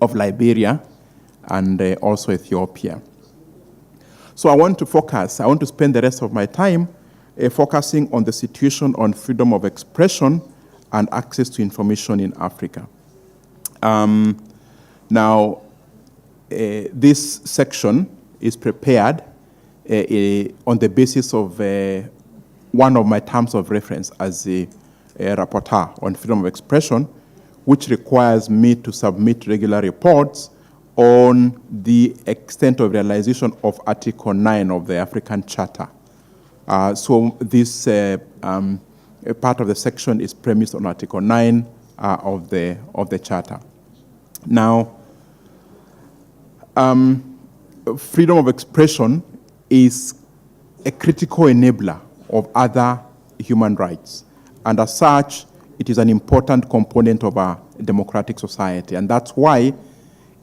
Liberia and also Ethiopia. So I want to spend the rest of my time focusing on the situation on freedom of expression and access to information in Africa. Now, this section is prepared on the basis of one of my terms of reference as a rapporteur on freedom of expression, which requires me to submit regular reports on the extent of realization of Article 9 of the African Charter. So this part of the section is premised on Article 9 of the Charter. Now, freedom of expression is a critical enabler of other human rights. And as such, it is an important component of our democratic society. And that's why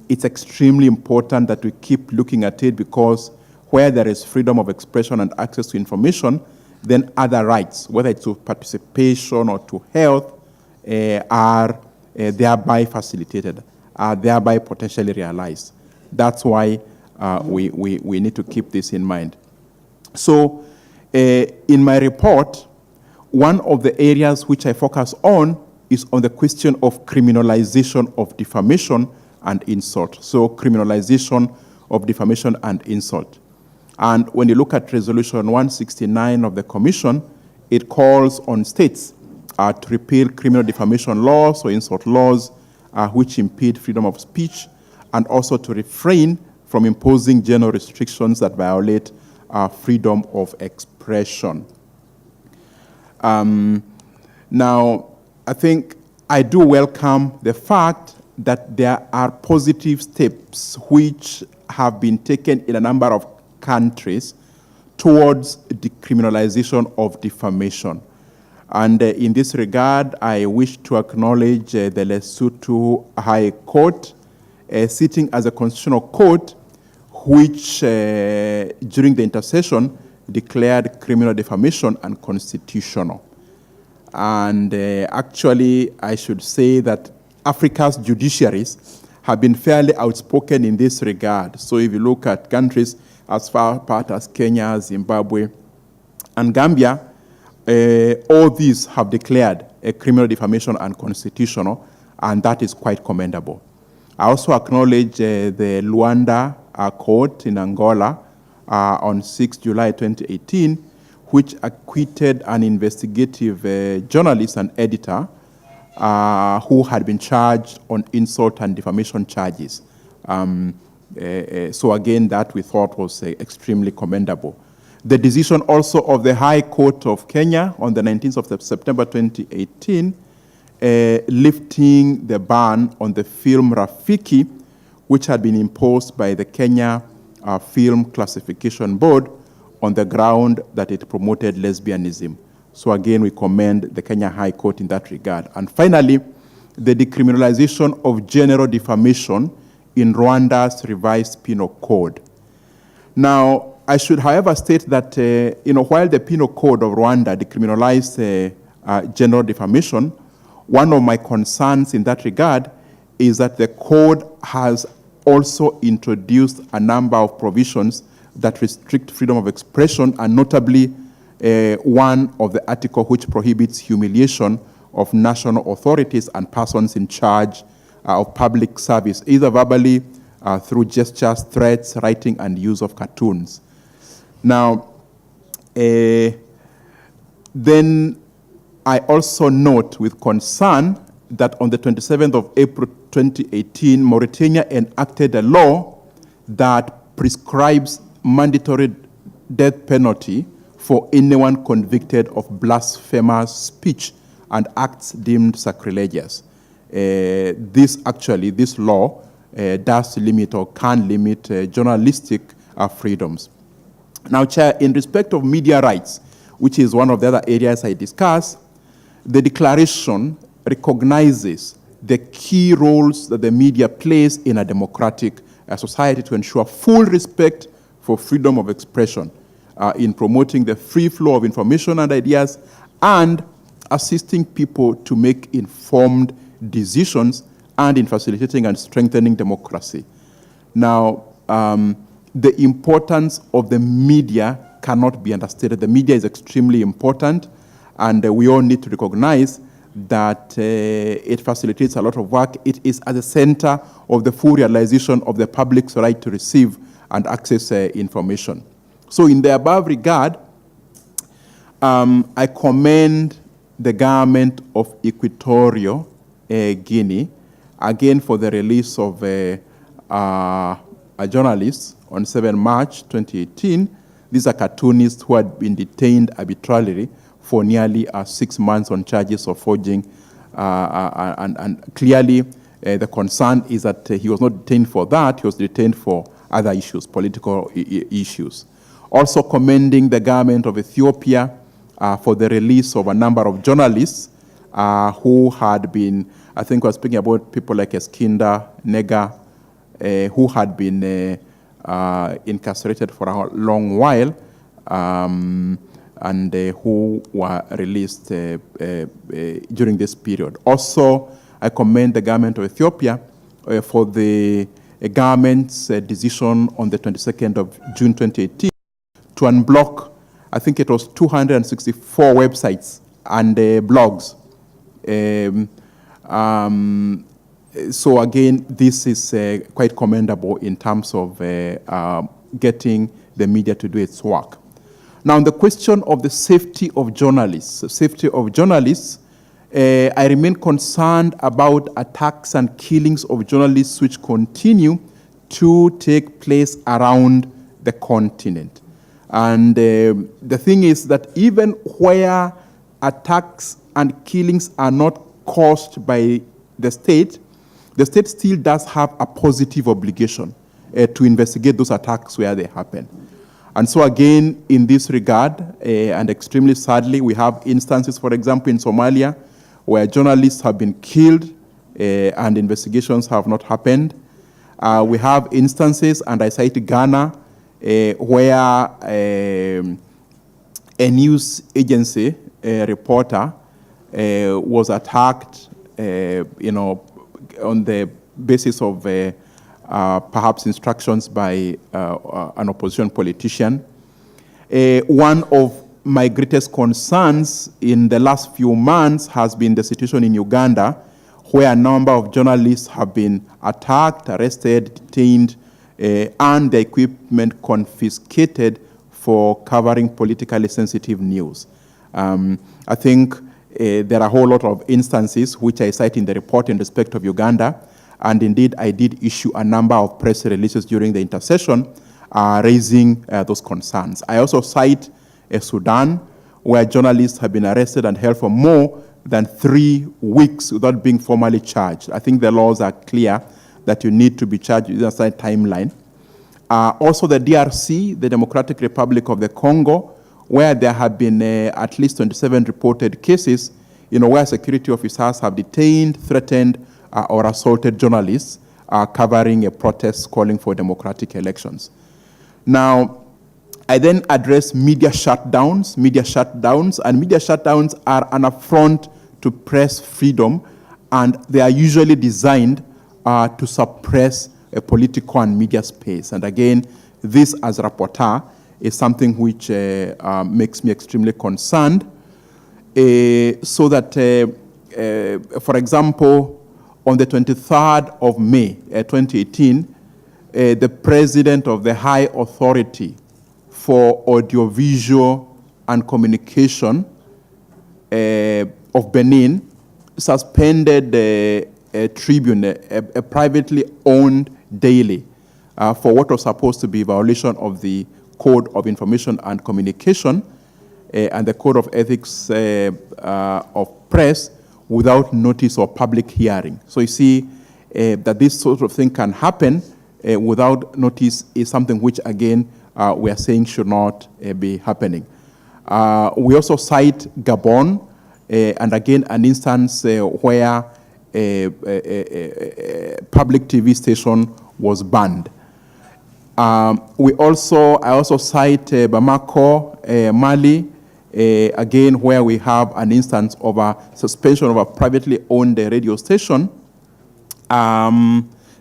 it's extremely important that we keep looking at it, because where there is freedom of expression and access to information, then other rights, whether it's to participation or to health, are thereby facilitated, are thereby potentially realized. That's why we need to keep this in mind. So in my report, one of the areas which I focus on is on the question of criminalization of defamation and insult. So criminalization of defamation and insult. And when you look at Resolution 169 of the Commission, it calls on states to repeal criminal defamation laws or insult laws which impede freedom of speech, and also to refrain from imposing general restrictions that violate freedom of expression. Now, I think I do welcome the fact that there are positive steps which have been taken in a number of countries towards decriminalization of defamation. And in this regard, I wish to acknowledge the Lesotho High Court, sitting as a constitutional court, which during the intercession declared criminal defamation unconstitutional. And actually, I should say that Africa's judiciaries have been fairly outspoken in this regard. So if you look at countries as far apart as Kenya, Zimbabwe, and Gambia, all these have declared a criminal defamation unconstitutional, and that is quite commendable. I also acknowledge the Luanda court in Angola on 6 July 2018, which acquitted an investigative journalist and editor who had been charged on insult and defamation charges. So again, that we thought was extremely commendable. The decision also of the High Court of Kenya on the 19th of September 2018, lifting the ban on the film Rafiki, which had been imposed by the Kenya Film Classification Board on the ground that it promoted lesbianism. So again, we commend the Kenya High Court in that regard. And finally, the decriminalization of general defamation in Rwanda's revised penal code. Now, I should, however, state that while the penal code of Rwanda decriminalized general defamation, one of my concerns in that regard is that the code has also introduced a number of provisions that restrict freedom of expression, and notably one of the article which prohibits humiliation of national authorities and persons in charge of public service, either verbally, through gestures, threats, writing, and use of cartoons. Now, then I also note with concern that on the 27th of April 2018, Mauritania enacted a law that prescribes mandatory death penalty for anyone convicted of blasphemous speech and acts deemed sacrilegious. This law does limit or can limit journalistic freedoms. Now, Chair, in respect of media rights, which is one of the other areas I discuss, the declaration recognizes the key roles that the media plays in a democratic society to ensure full respect for freedom of expression, in promoting the free flow of information and ideas, and assisting people to make informed decisions, and in facilitating and strengthening democracy. Now, the importance of the media cannot be understated. The media is extremely important, and we all need to recognize that it facilitates a lot of work. It is at the center of the full realization of the public's right to receive and access information. So in the above regard, I commend the government of Equatorial Guinea, again for the release of a journalist on 7 March 2018. These are cartoonists who had been detained arbitrarily for nearly 6 months on charges of forging. And clearly, the concern is that he was not detained for that, he was detained for other issues, political issues. Also commending the government of Ethiopia for the release of a number of journalists who had been, I think we're speaking about people like Eskinder, Nega, who had been incarcerated for a long while, and who were released during this period. Also, I commend the government of Ethiopia for the government's decision on the 22nd of June 2018 to unblock, I think it was 264 websites and blogs. So again, this is quite commendable in terms of getting the media to do its work. Now, on the question of the safety of journalists, I remain concerned about attacks and killings of journalists which continue to take place around the continent. And the thing is that even where attacks and killings are not caused by the state still does have a positive obligation to investigate those attacks where they happen. And so again, in this regard, and extremely sadly, we have instances, for example, in Somalia, where journalists have been killed and investigations have not happened. We have instances, and I cite Ghana, where a news agency reporter was attacked, on the basis of perhaps instructions by an opposition politician. One of my greatest concerns in the last few months has been the situation in Uganda, where a number of journalists have been attacked, arrested, detained, and the equipment confiscated for covering politically sensitive news. I think there are a whole lot of instances which I cite in the report in respect of Uganda, and indeed I did issue a number of press releases during the intercession raising those concerns. I also cite Sudan, where journalists have been arrested and held for more than 3 weeks without being formally charged. I think the laws are clear that you need to be charged within a certain timeline. Also the DRC, the Democratic Republic of the Congo, where there have been at least 27 reported cases, where security officers have detained, threatened, or assaulted journalists covering a protest calling for democratic elections. Now, I then address media shutdowns. Media shutdowns are an affront to press freedom, and they are usually designed to suppress a political and media space. And again, this as rapporteur is something which makes me extremely concerned. So that, for example, on the 23rd of May, 2018, the president of the High Authority for Audiovisual and Communication of Benin suspended a Tribune, a privately owned daily, for what was supposed to be a violation of the Code of Information and Communication and the Code of Ethics of Press without notice or public hearing. So you see that this sort of thing can happen without notice is something which, again, we are saying should not be happening. We also cite Gabon, and again, an instance where a public TV station was banned. I also cite Bamako, Mali, again, where we have an instance of a suspension of a privately owned radio station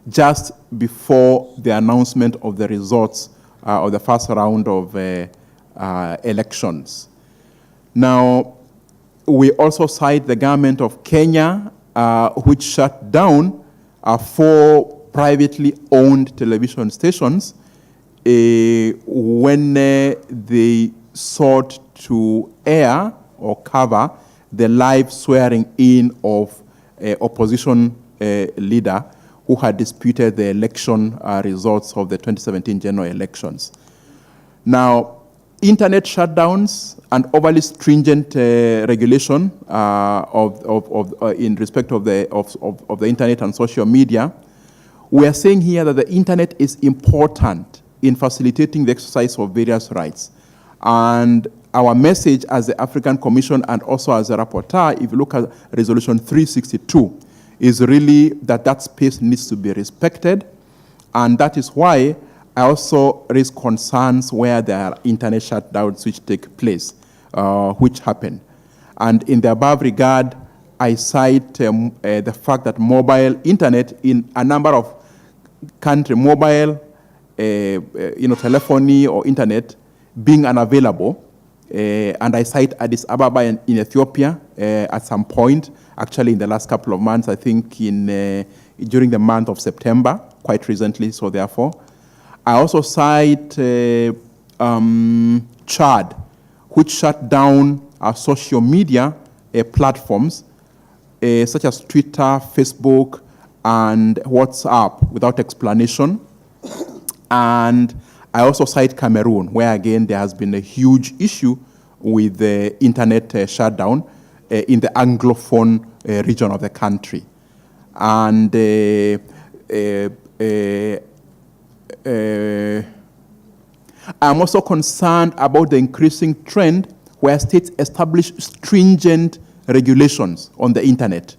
just before the announcement of the results of the first round of elections. Now, we also cite the government of Kenya, which shut down 4 privately owned television stations when they sought to air or cover the live swearing in of opposition leader who had disputed the election results of the 2017 general elections. Now, internet shutdowns and overly stringent regulation in respect of the internet and social media, we are saying here that the internet is important in facilitating the exercise of various rights. And our message as the African Commission and also as a rapporteur, if you look at Resolution 362, is really that space needs to be respected. And that is why I also raise concerns where there are internet shutdowns which take place, which happen. And in the above regard, I cite the fact that mobile internet in a number of countries, mobile telephony or internet being unavailable, and I cite Addis Ababa in Ethiopia at some point, actually in the last couple of months, I think during the month of September, quite recently, so therefore. I also cite Chad, which shut down social media platforms such as Twitter, Facebook, and WhatsApp without explanation. And I also cite Cameroon, where again there has been a huge issue with the internet shutdown in the Anglophone region of the country. And I'm also concerned about the increasing trend where states establish stringent regulations on the internet,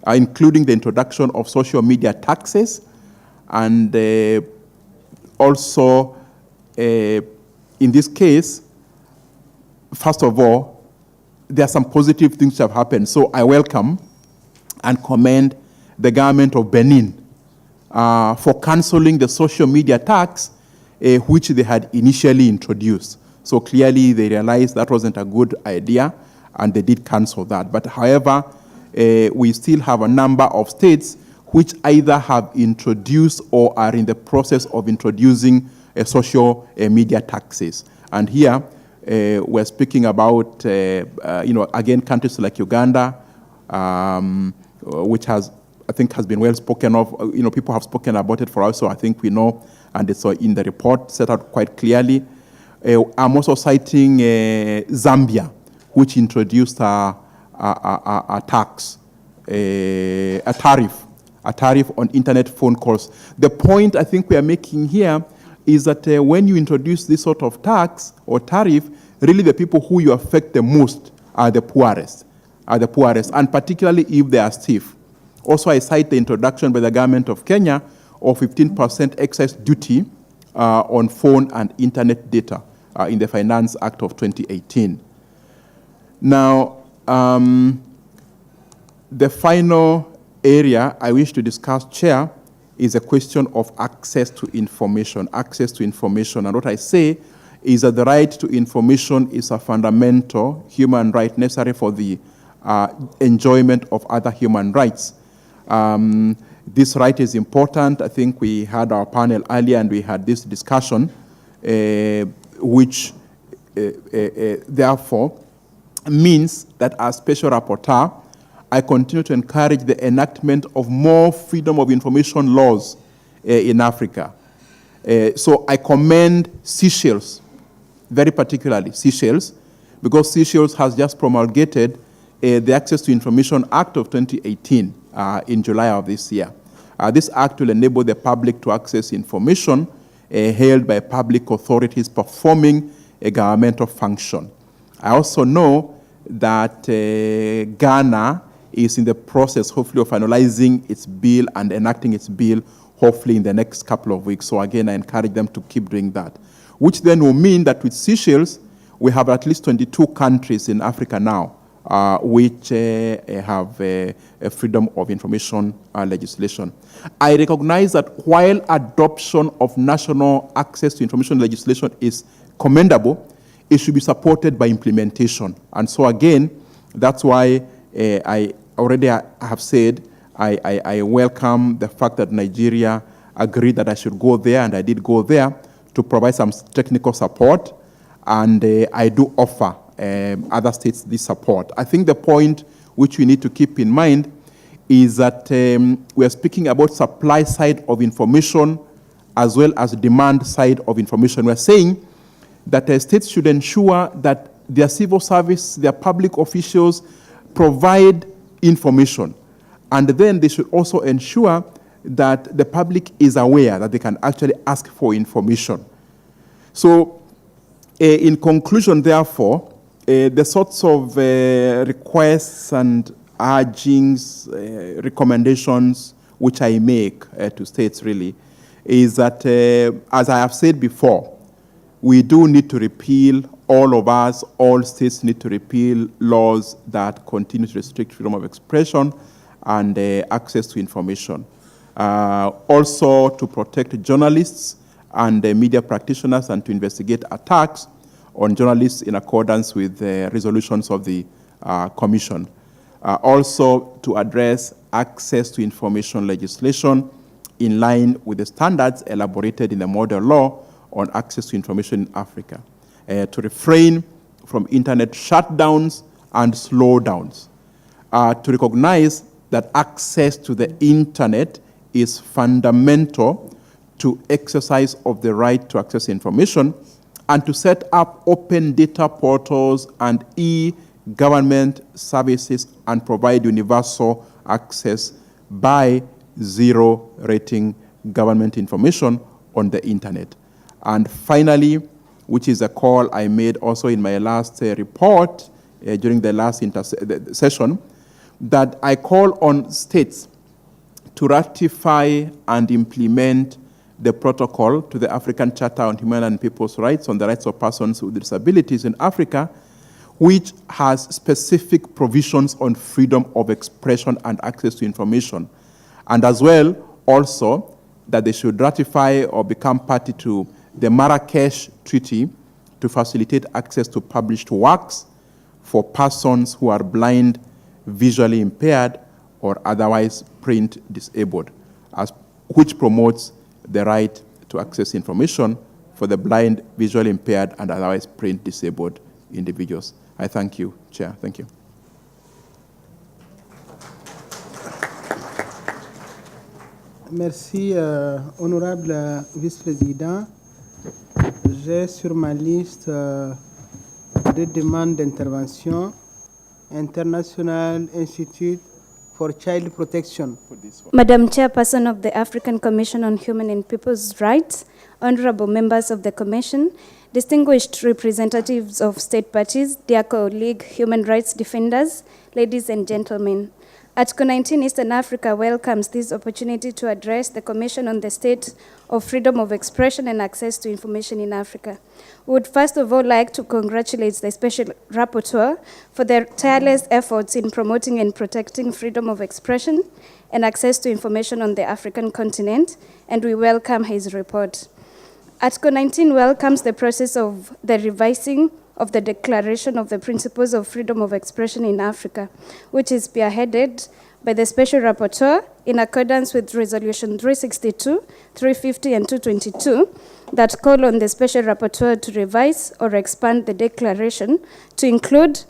including the introduction of social media taxes, and also in this case, first of all, there are some positive things that have happened. So I welcome and commend the government of Benin for cancelling the social media tax which they had initially introduced. So clearly they realized that wasn't a good idea and they did cancel that. But however, we still have a number of states which either have introduced or are in the process of introducing social media taxes. And here, we're speaking about, again, countries like Uganda, which has been well spoken of. People have spoken about it for us, so I think we know, and it's in the report set out quite clearly. I'm also citing Zambia, which introduced a tax, a tariff on internet phone calls. The point I think we are making here is that when you introduce this sort of tax or tariff, really the people who you affect the most are the poorest, and particularly if they are stiff. Also, I cite the introduction by the government of Kenya of 15% excise duty on phone and internet data in the Finance Act of 2018. Now, the final area I wish to discuss, Chair, is a question of access to information. And what I say is that the right to information is a fundamental human right necessary for the enjoyment of other human rights. This right is important. I think we had our panel earlier and we had this discussion, which therefore means that as Special Rapporteur, I continue to encourage the enactment of more freedom of information laws in Africa. So I commend Seychelles, very particularly Seychelles, because Seychelles has just promulgated the Access to Information Act of 2018 in July of this year. This act will enable the public to access information held by public authorities performing a governmental function. I also know that Ghana is in the process, hopefully, of finalizing its bill and enacting its bill, hopefully in the next couple of weeks. So again, I encourage them to keep doing that, which then will mean that with Seychelles, we have at least 22 countries in Africa now which have a freedom of information legislation. I recognize that while adoption of national access to information legislation is commendable, it should be supported by implementation. And so again, that's why I already have said I welcome the fact that Nigeria agreed that I should go there, and I did go there to provide some technical support, and I do offer other states this support. I think the point which we need to keep in mind is that we are speaking about supply side of information as well as demand side of information. We are saying that states should ensure that their civil service, their public officials provide information. And then they should also ensure that the public is aware that they can actually ask for information. So in conclusion, therefore, the sorts of requests and urgings, recommendations which I make to states really is that, as I have said before, we do need to repeal, all of us, all states need to repeal laws that continue to restrict freedom of expression and access to information. Also to protect journalists and media practitioners and to investigate attacks on journalists in accordance with the resolutions of the Commission. Also to address access to information legislation in line with the standards elaborated in the model law on access to information in Africa. To refrain from internet shutdowns and slowdowns. To recognize that access to the internet is fundamental to exercise of the right to access information, and to set up open data portals and e-government services and provide universal access by zero rating government information on the internet. And finally, which is a call I made also in my last report during the last session, that I call on states to ratify and implement the protocol to the African Charter on Human and People's Rights on the rights of persons with disabilities in Africa, which has specific provisions on freedom of expression and access to information. And as well, also, that they should ratify or become party to the Marrakesh Treaty to facilitate access to published works for persons who are blind, visually impaired, or otherwise print disabled, which promotes the right to access information for the blind, visually impaired, and otherwise print disabled individuals. I thank you, Chair. Thank you. Merci, honorable vice-président. J'ai sur ma liste deux demandes d'intervention. International Institute for Child Protection. Madam Chairperson of the African Commission on Human and People's Rights, honorable members of the Commission, distinguished representatives of state parties, dear colleague human rights defenders, ladies and gentlemen. Article 19 Eastern Africa welcomes this opportunity to address the Commission on the State of Freedom of Expression and Access to Information in Africa. We would first of all like to congratulate the Special Rapporteur for their tireless efforts in promoting and protecting freedom of expression and access to information on the African continent, and we welcome his report. Article 19 welcomes the process of the revising of the Declaration of the Principles of Freedom of Expression in Africa, which is spearheaded by the Special Rapporteur in accordance with Resolution 362, 350, and 222 that call on the Special Rapporteur to revise or expand the Declaration to include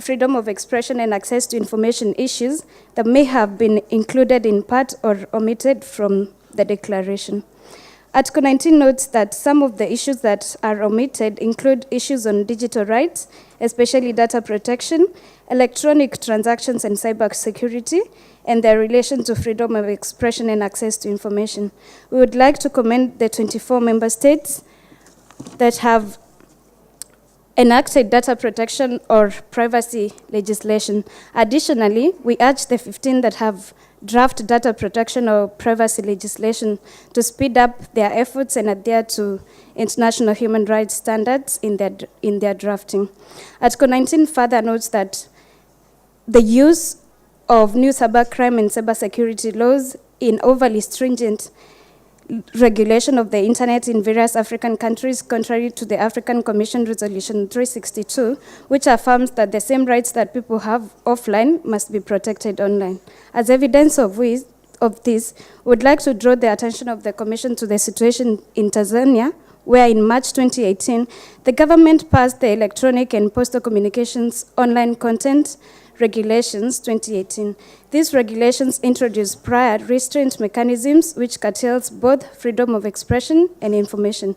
freedom of expression and access to information issues that may have been included in part or omitted from the Declaration. Article 19 notes that some of the issues that are omitted include issues on digital rights, especially data protection, electronic transactions and cyber security, and their relation to freedom of expression and access to information. We would like to commend the 24 member states that have enacted data protection or privacy legislation. Additionally, we urge the 15 that have draft data protection or privacy legislation to speed up their efforts and adhere to international human rights standards in their drafting. Article 19 further notes that the use of new cybercrime and cybersecurity laws in overly stringent regulation of the internet in various African countries, contrary to the African Commission Resolution 362, which affirms that the same rights that people have offline must be protected online. As evidence of this, we would like to draw the attention of the Commission to the situation in Tanzania, where in March 2018, the government passed the Electronic and Postal Communications Online Content Regulations 2018. These regulations introduce prior restraint mechanisms which curtails both freedom of expression and information.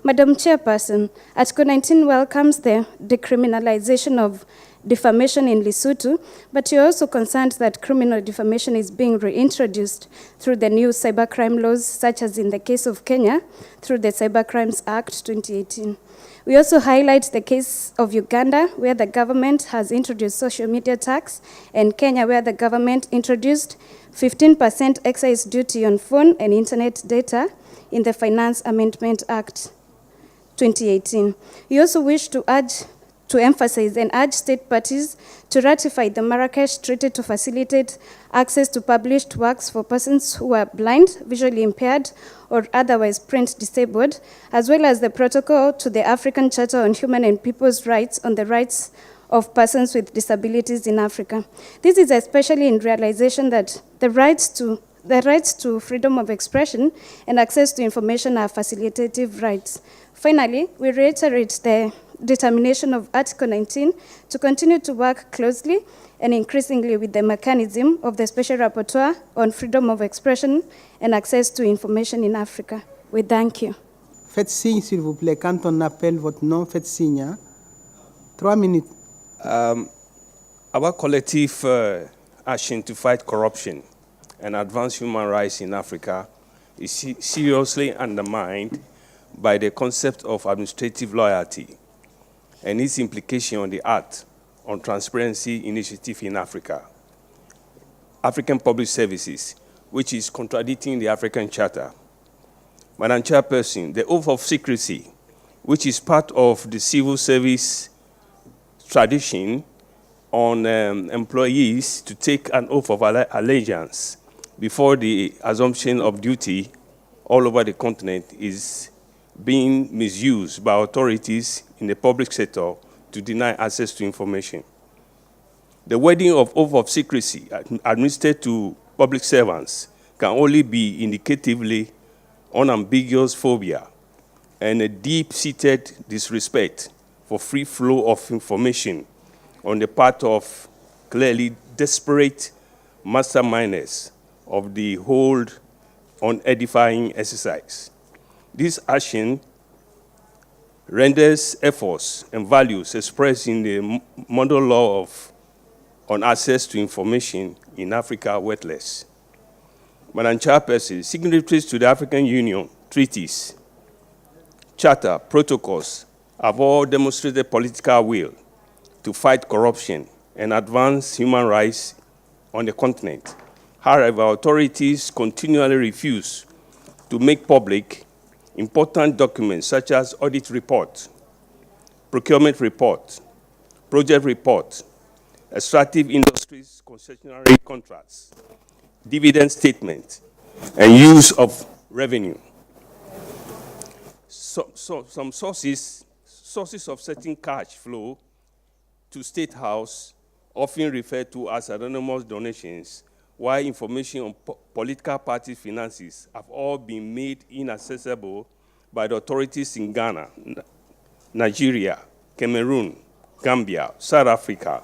Madam Chairperson, Article 19 welcomes the decriminalization of defamation in Lesotho, but you're also concerned that criminal defamation is being reintroduced through the new cybercrime laws, such as in the case of Kenya, through the Cybercrimes Act 2018. We also highlight the case of Uganda, where the government has introduced social media tax, and Kenya, where the government introduced 15% excise duty on phone and internet data in the Finance Amendment Act 2018. We also wish to emphasize and urge state parties to ratify the Marrakesh Treaty to facilitate access to published works for persons who are blind, visually impaired, or otherwise print disabled, as well as the protocol to the African Charter on Human and People's Rights on the rights of persons with disabilities in Africa. This is especially in realization that the rights to freedom of expression and access to information are facilitative rights. Finally, we reiterate the determination of Article 19 to continue to work closely and increasingly with the mechanism of the Special Rapporteur on freedom of expression and access to information in Africa. We thank you. Faites signe, s'il vous plaît, quand on appelle votre nom, faites signe. Hein? 3 minutes. Our collective action to fight corruption and advance human rights in Africa is seriously undermined by the concept of administrative loyalty and its implication on the Act on Transparency Initiative in Africa, African Public Services, which is contradicting the African Charter. Madam Chairperson, the oath of secrecy, which is part of the civil service tradition on employees to take an oath of allegiance before the assumption of duty all over the continent, is being misused by authorities in the public sector to deny access to information. The wording of oath of secrecy administered to public servants can only be indicatively unambiguous phobia and a deep-seated disrespect for free flow of information on the part of clearly desperate masterminders of the whole unedifying exercise. This action renders efforts and values expressed in the model law on access to information in Africa worthless. Madam Chairperson, signatories to the African Union treaties, charter, protocols, have all demonstrated political will to fight corruption and advance human rights on the continent. However, authorities continually refuse to make public important documents such as audit reports, procurement reports, project reports, extractive industries concessionary contracts, dividend statements, and use of revenue. Some sources of certain cash flow to State House, often referred to as anonymous donations, while information on political party finances have all been made inaccessible by the authorities in Ghana, Nigeria, Cameroon, Gambia, South Africa,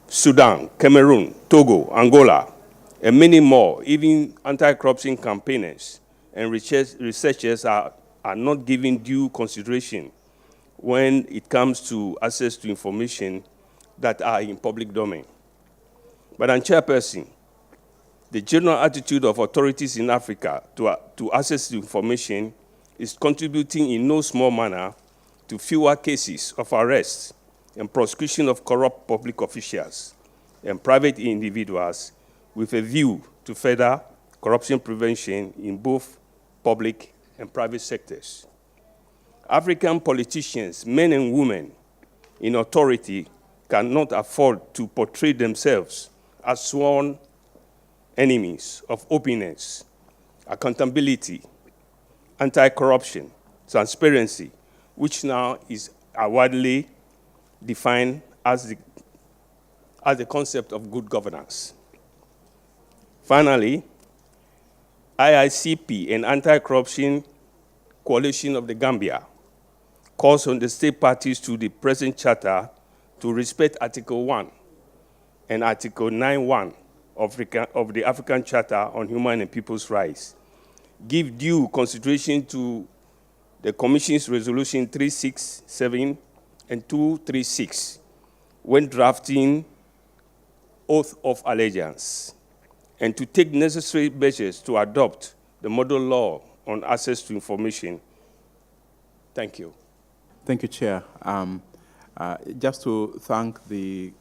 Sudan, Cameroon, Togo, Angola, and many more. Even anti-corruption campaigners and researchers are not given due consideration when it comes to access to information that are in public domain. Madam Chairperson, the general attitude of authorities in Africa to access to information is contributing in no small manner to fewer cases of arrest and prosecution of corrupt public officials and private individuals with a view to further corruption prevention in both public and private sectors. African politicians, men and women in authority, cannot afford to portray themselves as sworn enemies of openness, accountability, anti-corruption, transparency, which now is widely defined as the concept of good governance. Finally, IICP and Anti-Corruption Coalition of the Gambia calls on the state parties to the present charter to respect Article 1 and Article 9.1 of the African Charter on Human and People's Rights, give due consideration to the Commission's Resolution 367 and 236 when drafting Oath of Allegiance, and to take necessary measures to adopt the model law on access to information. Thank you. Thank you, Chair. Just to thank the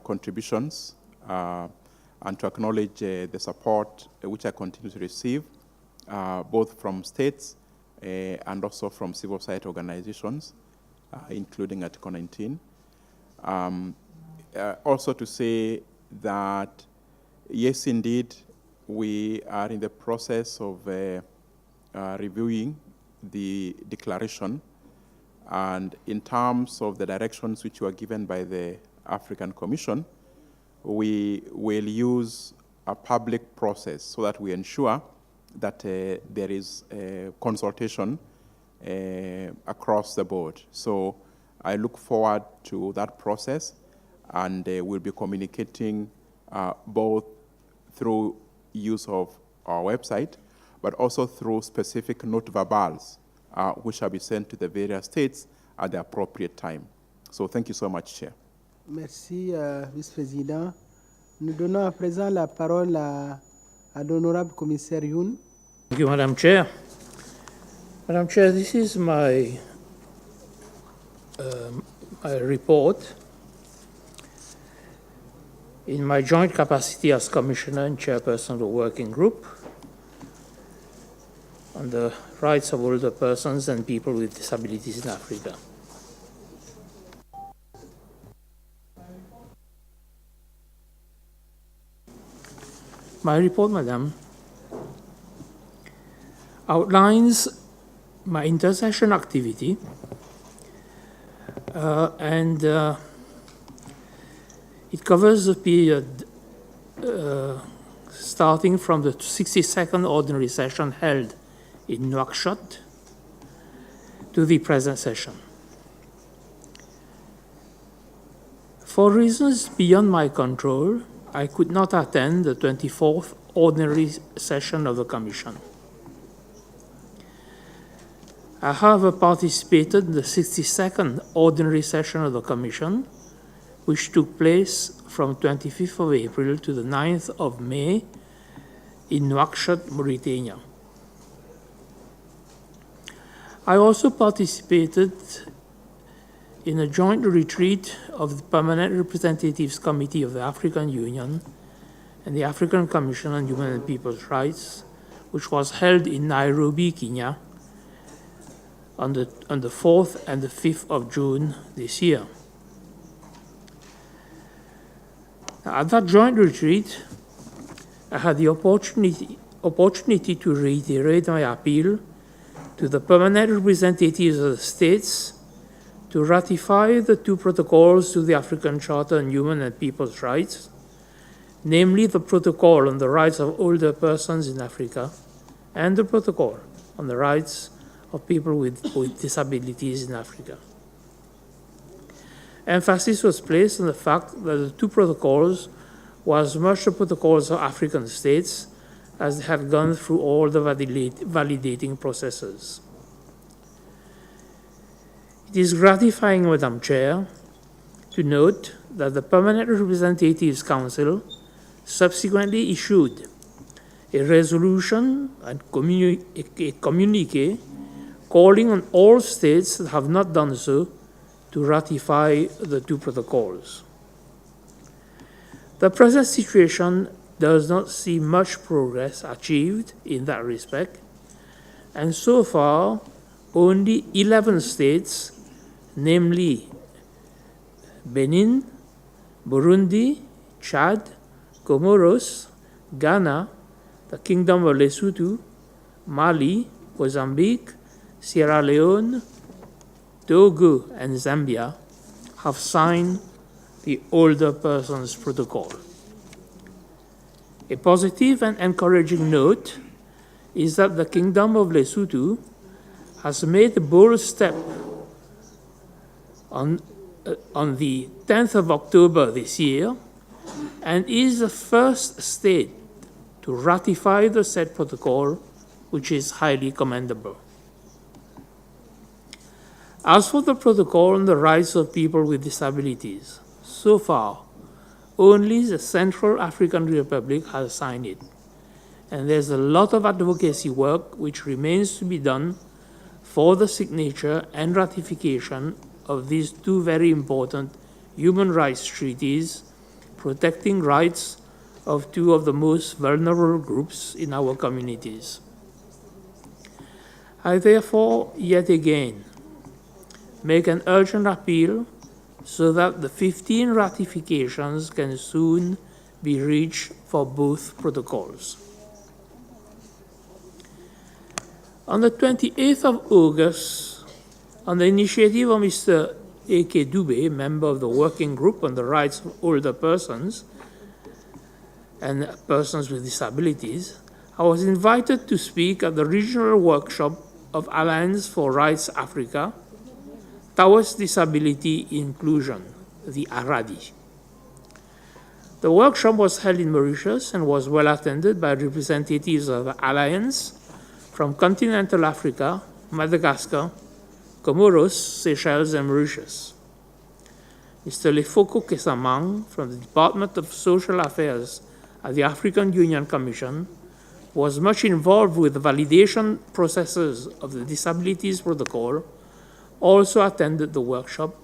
contributions and to acknowledge the support which I continue to receive, both from states and also from civil society organizations, including Article 19. Also to say that, yes, indeed, we are in the process of reviewing the declaration, and in terms of the directions which were given by the African Commission, we will use a public process so that we ensure that there is consultation across the board. So I look forward to that process, and we'll be communicating both through use of our website, but also through specific note verbals, which shall be sent to the various states at the appropriate time. So thank you so much, Chair. Merci, Vice-Président. Nous donnons à présent la parole à l'honorable commissaire Youn. Thank you, Madam Chair. Madam Chair, this is my report in my joint capacity as Commissioner and Chairperson of the Working Group on the rights of older persons and people with disabilities in Africa. My report, Madam, outlines my intercession activity and it covers the period starting from the 62nd ordinary session held in Nouakchott to the present session. For reasons beyond my control, I could not attend the 24th ordinary session of the Commission. I have participated in the 62nd ordinary session of the Commission, which took place from 25th of April to the 9th of May in Nouakchott, Mauritania. I also participated in a joint retreat of the Permanent Representatives Committee of the African Union and the African Commission on Human and People's Rights, which was held in Nairobi, Kenya, on the 4th and the 5th of June this year. Now, at that joint retreat, I had the opportunity to reiterate my appeal to the permanent representatives of the states to ratify the two protocols to the African Charter on Human and People's Rights, namely the Protocol on the Rights of Older Persons in Africa and the Protocol on the Rights of People with Disabilities in Africa. Emphasis was placed on the fact that the two protocols were as much the protocols of African states as they had gone through all the validating processes. It is gratifying, Madam Chair, to note that the Permanent Representatives Council subsequently issued a resolution and a communique calling on all states that have not done so to ratify the two protocols. The present situation does not see much progress achieved in that respect, and so far, only 11 states, namely Benin, Burundi, Chad, Comoros, Ghana, the Kingdom of Lesotho, Mali, Mozambique, Sierra Leone, Togo, and Zambia, have signed the Older Persons Protocol. A positive and encouraging note is that the Kingdom of Lesotho has made a bold step on the 10th of October this year and is the first state to ratify the said protocol, which is highly commendable. As for the Protocol on the Rights of People with Disabilities, so far, only the Central African Republic has signed it, and there's a lot of advocacy work which remains to be done for the signature and ratification of these two very important human rights treaties protecting rights of two of the most vulnerable groups in our communities. I therefore, yet again, make an urgent appeal so that the 15 ratifications can soon be reached for both protocols. On the 28th of August, on the initiative of Mr. A.K. Dube, member of the Working Group on the Rights of Older Persons and Persons with Disabilities, I was invited to speak at the regional workshop of Alliance for Rights Africa towards Disability Inclusion, the ARADI. The workshop was held in Mauritius and was well attended by representatives of the Alliance from continental Africa, Madagascar, Comoros, Seychelles, and Mauritius. Mr. Lefoko Kesamang from the Department of Social Affairs at the African Union Commission was much involved with the validation processes of the Disabilities Protocol, also attended the workshop,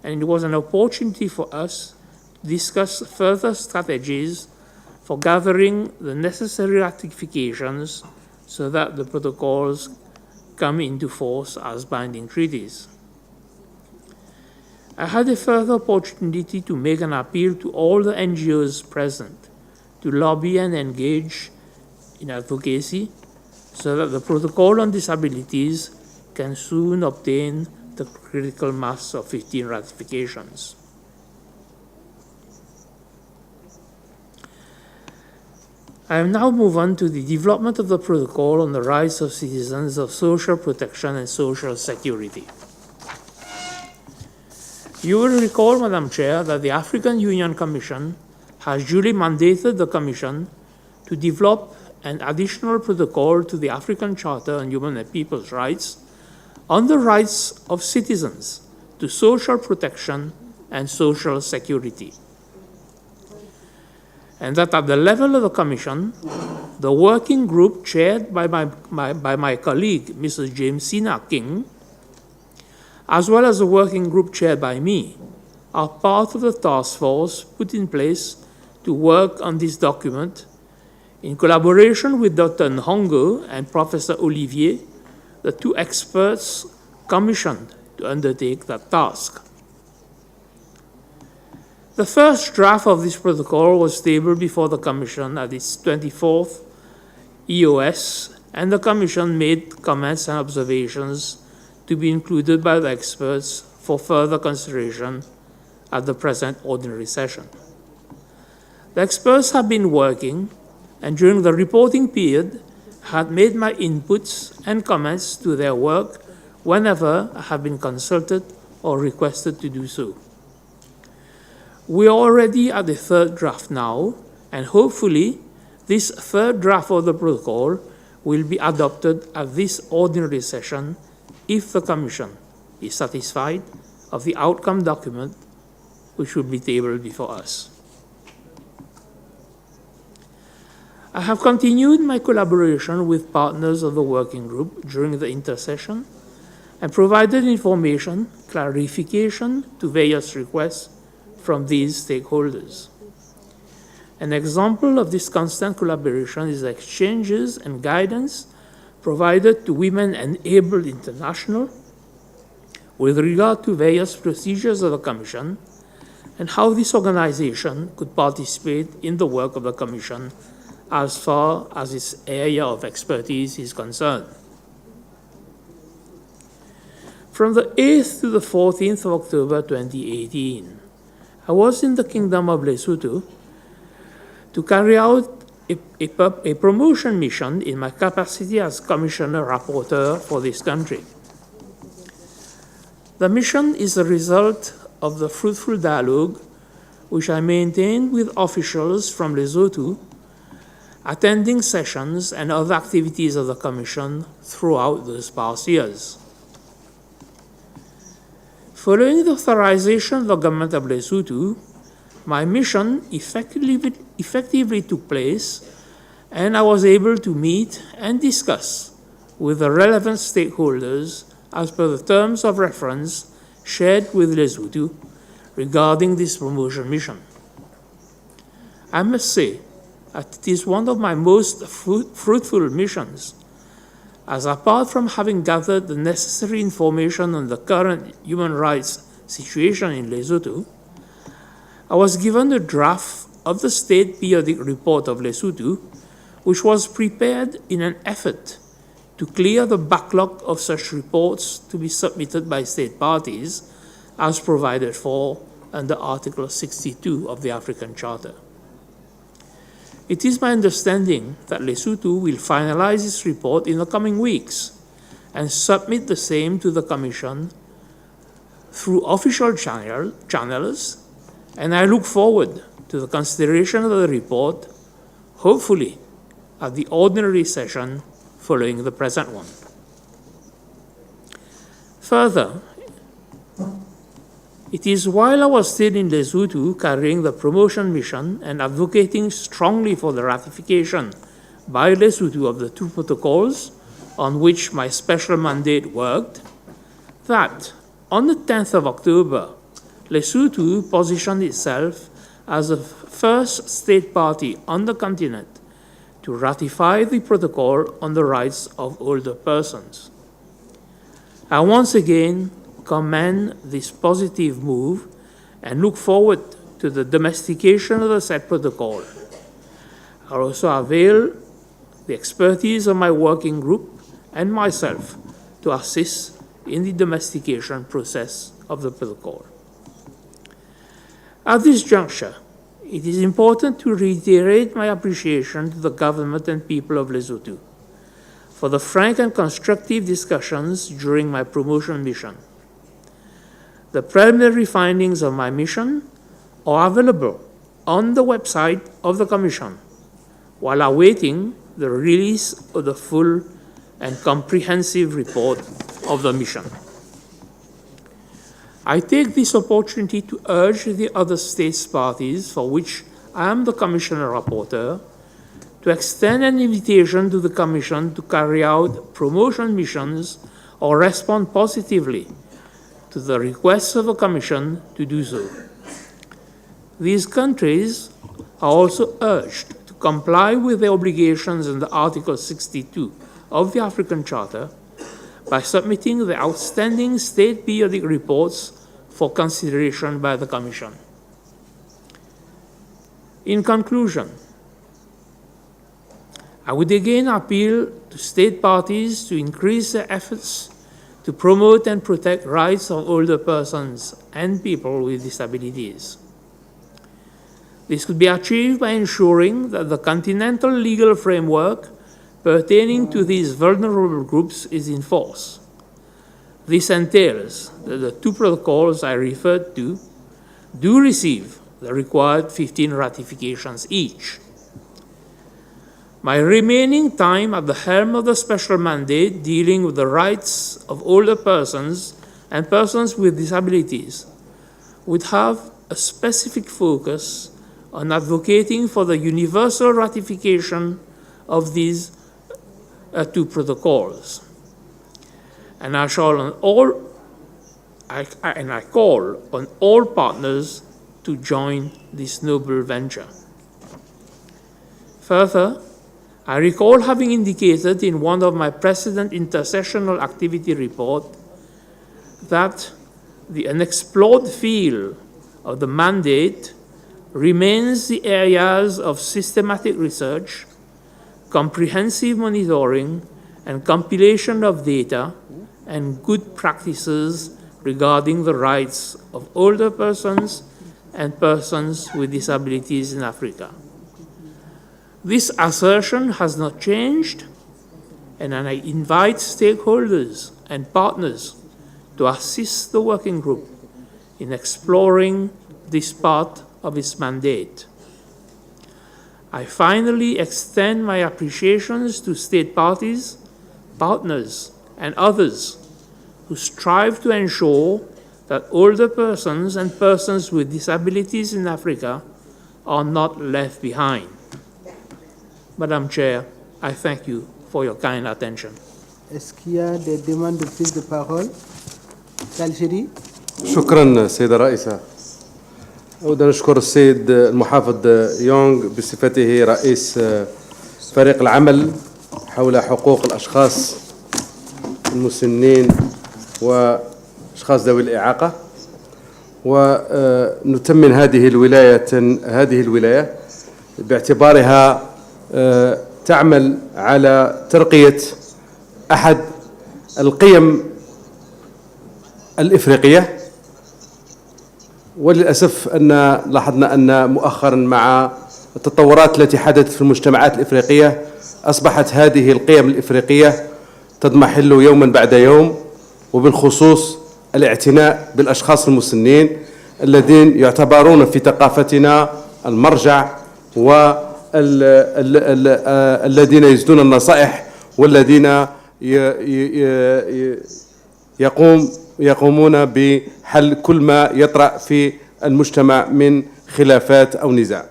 and it was an opportunity for us to discuss further strategies for gathering the necessary ratifications so that the protocols come into force as binding treaties. I had a further opportunity to make an appeal to all the NGOs present to lobby and engage in advocacy so that the Protocol on Disabilities can soon obtain the critical mass of 15 ratifications. I will now move on to the development of the Protocol on the Rights of Citizens of Social Protection and Social Security. You will recall, Madam Chair, that the African Union Commission has duly mandated the Commission to develop an additional protocol to the African Charter on Human and People's Rights on the rights of citizens to social protection and social security. And that at the level of the Commission, the working group chaired by my colleague, Mrs. Jamesina King, as well as the working group chaired by me, are part of the task force put in place to work on this document in collaboration with Dr. Nhongo and Professor Olivier, the two experts commissioned to undertake that task. The first draft of this protocol was tabled before the Commission at its 24th EOS, and the Commission made comments and observations to be included by the experts for further consideration at the present ordinary session. The experts have been working, and during the reporting period had made my inputs and comments to their work whenever I have been consulted or requested to do so. We are already at the third draft now, and hopefully this third draft of the protocol will be adopted at this ordinary session if the Commission is satisfied of the outcome document which will be tabled before us. I have continued my collaboration with partners of the working group during the intersession and provided information, clarification to various requests from these stakeholders. An example of this constant collaboration is exchanges and guidance provided to Women Enabled International with regard to various procedures of the Commission and how this organization could participate in the work of the Commission as far as its area of expertise is concerned. From the 8th to the 14th of October 2018, I was in the Kingdom of Lesotho to carry out a promotion mission in my capacity as Commissioner Rapporteur for this country. The mission is a result of the fruitful dialogue which I maintained with officials from Lesotho, attending sessions and other activities of the Commission throughout those past years. Following the authorization of the government of Lesotho, my mission effectively took place, and I was able to meet and discuss with the relevant stakeholders as per the terms of reference shared with Lesotho regarding this promotion mission. I must say that it is one of my most fruitful missions, as apart from having gathered the necessary information on the current human rights situation in Lesotho, I was given a draft of the State Periodic Report of Lesotho, which was prepared in an effort to clear the backlog of such reports to be submitted by state parties as provided for under Article 62 of the African Charter. It is my understanding that Lesotho will finalize its report in the coming weeks and submit the same to the Commission through official channels, and I look forward to the consideration of the report, hopefully at the ordinary session following the present one. Further, it is while I was still in Lesotho carrying the promotion mission and advocating strongly for the ratification by Lesotho of the two protocols on which my special mandate worked, that on the 10th of October, Lesotho positioned itself as the first state party on the continent to ratify the protocol on the rights of older persons. I once again commend this positive move and look forward to the domestication of the said protocol. I also avail the expertise of my working group and myself to assist in the domestication process of the protocol. At this juncture, it is important to reiterate my appreciation to the government and people of Lesotho for the frank and constructive discussions during my promotion mission. The preliminary findings of my mission are available on the website of the Commission while awaiting the release of the full and comprehensive report of the mission. I take this opportunity to urge the other states parties for which I am the Commissioner Rapporteur to extend an invitation to the Commission to carry out promotion missions or respond positively to the request of the Commission to do so. These countries are also urged to comply with their obligations under Article 62 of the African Charter by submitting the outstanding state periodic reports for consideration by the Commission. In conclusion, I would again appeal to state parties to increase their efforts to promote and protect rights of older persons and people with disabilities. This could be achieved by ensuring that the continental legal framework pertaining to these vulnerable groups is in force. This entails that the two protocols I referred to do receive the required 15 ratifications each. My remaining time at the helm of the special mandate dealing with the rights of older persons and persons with disabilities would have a specific focus on advocating for the universal ratification of these two protocols. And I call on all partners to join this noble venture. Further, I recall having indicated in one of my precedent intersessional activity report that the unexplored field of the mandate remains the areas of systematic research, comprehensive monitoring, and compilation of data and good practices regarding the rights of older persons and persons with disabilities in Africa. This assertion has not changed, and I invite stakeholders and partners to assist the working group in exploring this part of its mandate. I finally extend my appreciations to state parties, partners, and others who strive to ensure that older persons and persons with disabilities in Africa are not left behind. Madam Chair, I thank you for your kind attention. Est-ce qu'il y a des demandes de prise de parole d'Algérie? شكرا سيدة الرئيسة. أود أن أشكر السيد المحافظ يونغ بصفته رئيس فريق العمل حول حقوق الأشخاص المسنين وأشخاص ذوي الإعاقة، ونتمن هذه الولاية باعتبارها تعمل على ترقية أحد القيم الإفريقية. وللأسف أن لاحظنا أن مؤخرا مع التطورات التي حدثت في المجتمعات الإفريقية أصبحت هذه القيم الإفريقية تضمحل يوما بعد يوم، وبالخصوص الاعتناء بالأشخاص المسنين الذين يعتبرون في ثقافتنا المرجع والذين يجدون النصائح والذين يقومون بحل كل ما يطرأ في المجتمع من خلافات أو نزاع.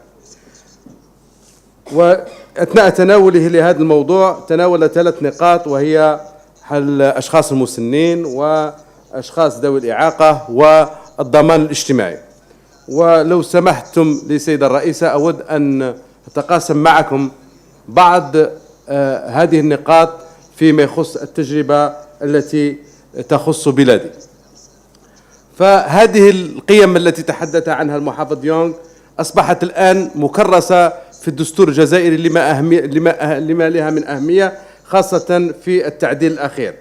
وأثناء تناوله لهذا الموضوع تناول 3 نقاط، وهي حل الأشخاص المسنين وأشخاص ذوي الإعاقة والضمان الاجتماعي. ولو سمحتم لي سيدة الرئيسة أود أن أتقاسم معكم بعض هذه النقاط فيما يخص التجربة التي تخص بلادي. فهذه القيم التي تحدث عنها المحافظ يونغ أصبحت الآن مكرسة في الدستور الجزائري لما لها من أهمية، خاصة في التعديل الأخير.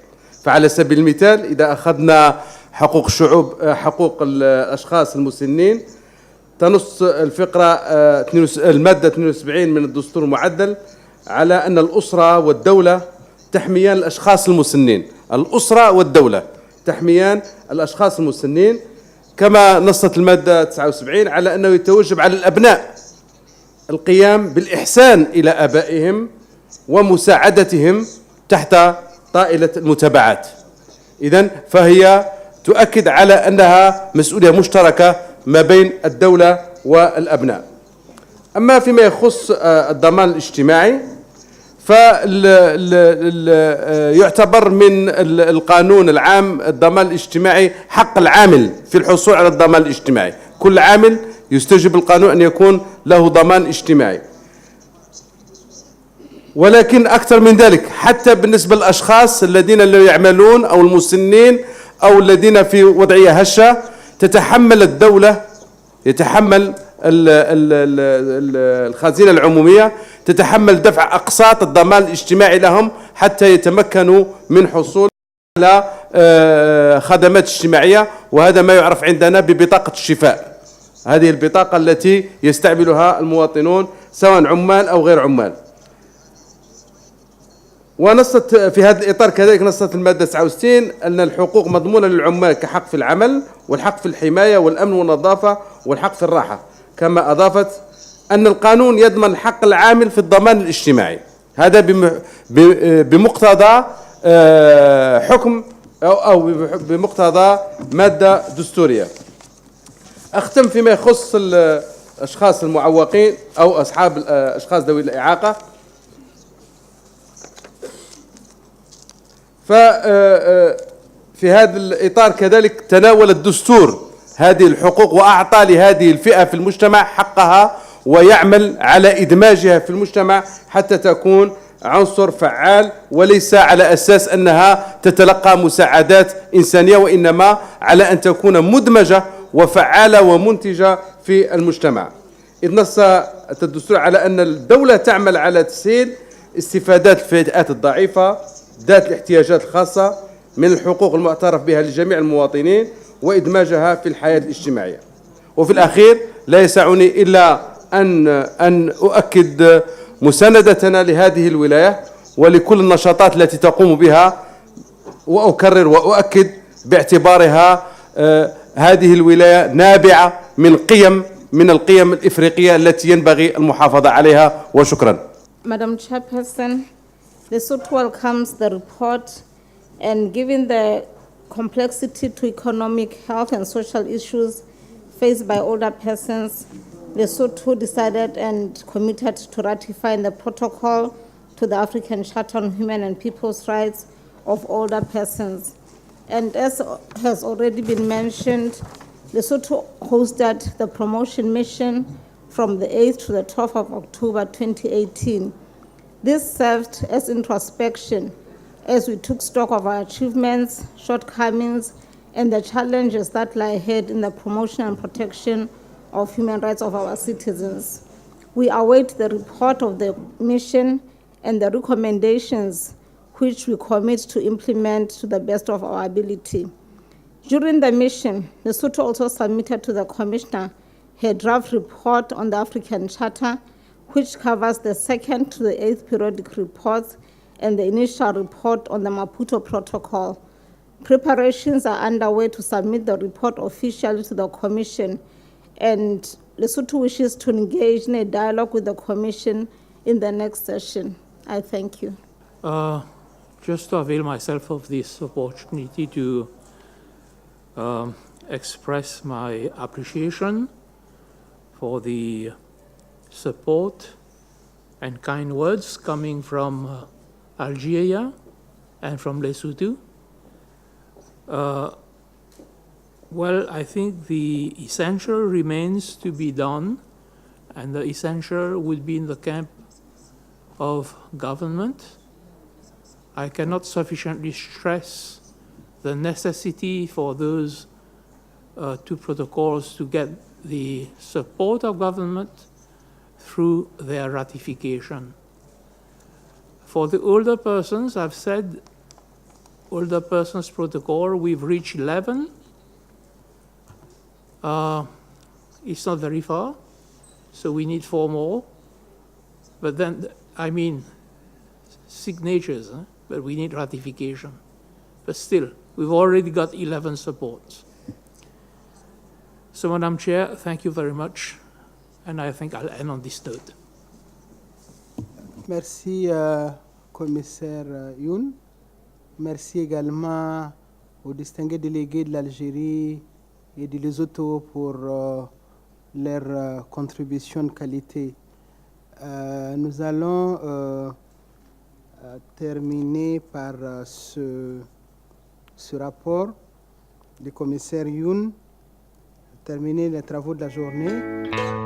فعلى سبيل المثال إذا أخذنا حقوق الأشخاص المسنين، تنص الفقرة المادة 72 من الدستور المعدل على أن الأسرة والدولة تحميان الأشخاص المسنين. الأسرة والدولة تحميان الأشخاص المسنين، كما نصت المادة 79 على أنه يتوجب على الأبناء القيام بالإحسان إلى آبائهم ومساعدتهم تحت طائلة المتابعات. إذن فهي تؤكد على أنها مسؤولية مشتركة ما بين الدولة والأبناء. أما فيما يخص الضمان الاجتماعي، يعتبر من القانون العام الضمان الاجتماعي حق العامل في الحصول على الضمان الاجتماعي. كل عامل يستوجب القانون أن يكون له ضمان اجتماعي. ولكن أكثر من ذلك، حتى بالنسبة للأشخاص الذين لا يعملون أو المسنين أو الذين في وضعية هشة، تتحمل الدولة، يتحمل الخزينة العمومية تتحمل دفع أقساط الضمان الاجتماعي لهم حتى يتمكنوا من حصول على خدمات اجتماعية، وهذا ما يعرف عندنا ببطاقة الشفاء. هذه البطاقة التي يستعملها المواطنون سواء عمال أو غير عمال. ونصت في هذا الإطار كذلك نصت المادة 69 أن الحقوق مضمونة للعمال كحق في العمل والحق في الحماية والأمن والنظافة والحق في الراحة. كما أضافت أن القانون يضمن حق العامل في الضمان الاجتماعي، هذا بمقتضى حكم أو بمقتضى مادة دستورية. أختم فيما يخص الأشخاص المعوقين أو أصحاب الأشخاص ذوي الإعاقة. ففي هذا الإطار كذلك تناول الدستور هذه الحقوق وأعطى لهذه الفئة في المجتمع حقها، ويعمل على إدماجها في المجتمع حتى تكون عنصر فعال، وليس على أساس أنها تتلقى مساعدات إنسانية، وإنما على أن تكون مدمجة وفعالة ومنتجة في المجتمع. إذ نص الدستور على أن الدولة تعمل على تسهيل استفادات الفئات الضعيفة ذات الاحتياجات الخاصة من الحقوق المعترف بها لجميع المواطنين وإدماجها في الحياة الاجتماعية. وفي الأخير لا يسعني إلا أن أؤكد مساندتنا لهذه الولاية ولكل النشاطات التي تقوم بها، وأكرر وأؤكد باعتبارها هذه الولاية نابعة من القيم الإفريقية التي ينبغي المحافظة عليها. وشكرا. Madam Chairperson, the SUT welcomes the report, and given the complexity to economic, health and social issues faced by older persons, the SUT decided and committed to ratify the protocol to the African Charter on Human and People's Rights of Older Persons. And as has already been mentioned, the SUT hosted the promotion mission from the 8th to the 12th of October 2018. This served as introspection as we took stock of our achievements, shortcomings, and the challenges that lie ahead in the promotion and protection of human rights of our citizens. We await the report of the mission and the recommendations which we commit to implement to the best of our ability. During the mission, Lesotho also submitted to the Commissioner her draft report on the African Charter, which covers the 2nd to the 8th periodic reports and the initial report on the Maputo Protocol. Preparations are underway to submit the report officially to the Commission, and Lesotho wishes to engage in a dialogue with the Commission in the next session. I thank you. Just to avail myself of this opportunity to express my appreciation for the support and kind words coming from Algeria and from Lesotho. Well, I think the essential remains to be done, and the essential would be in the camp of government. I cannot sufficiently stress the necessity for those two protocols to get the support of government through their ratification. For the older persons, I've said older persons protocol, we've reached 11. It's not very far, so we need 4 more. But then, I mean, signatures, but we need ratification. But still, we've already got 11 supports. So, Madam Chair, thank you very much, and I think I'll end on this note. Merci, commissaire Youn. Merci également aux distingués délégués de l'Algérie et de Lesotho pour leur contribution de qualité. Nous allons terminer par ce rapport du commissaire Youn, terminer les travaux de la journée.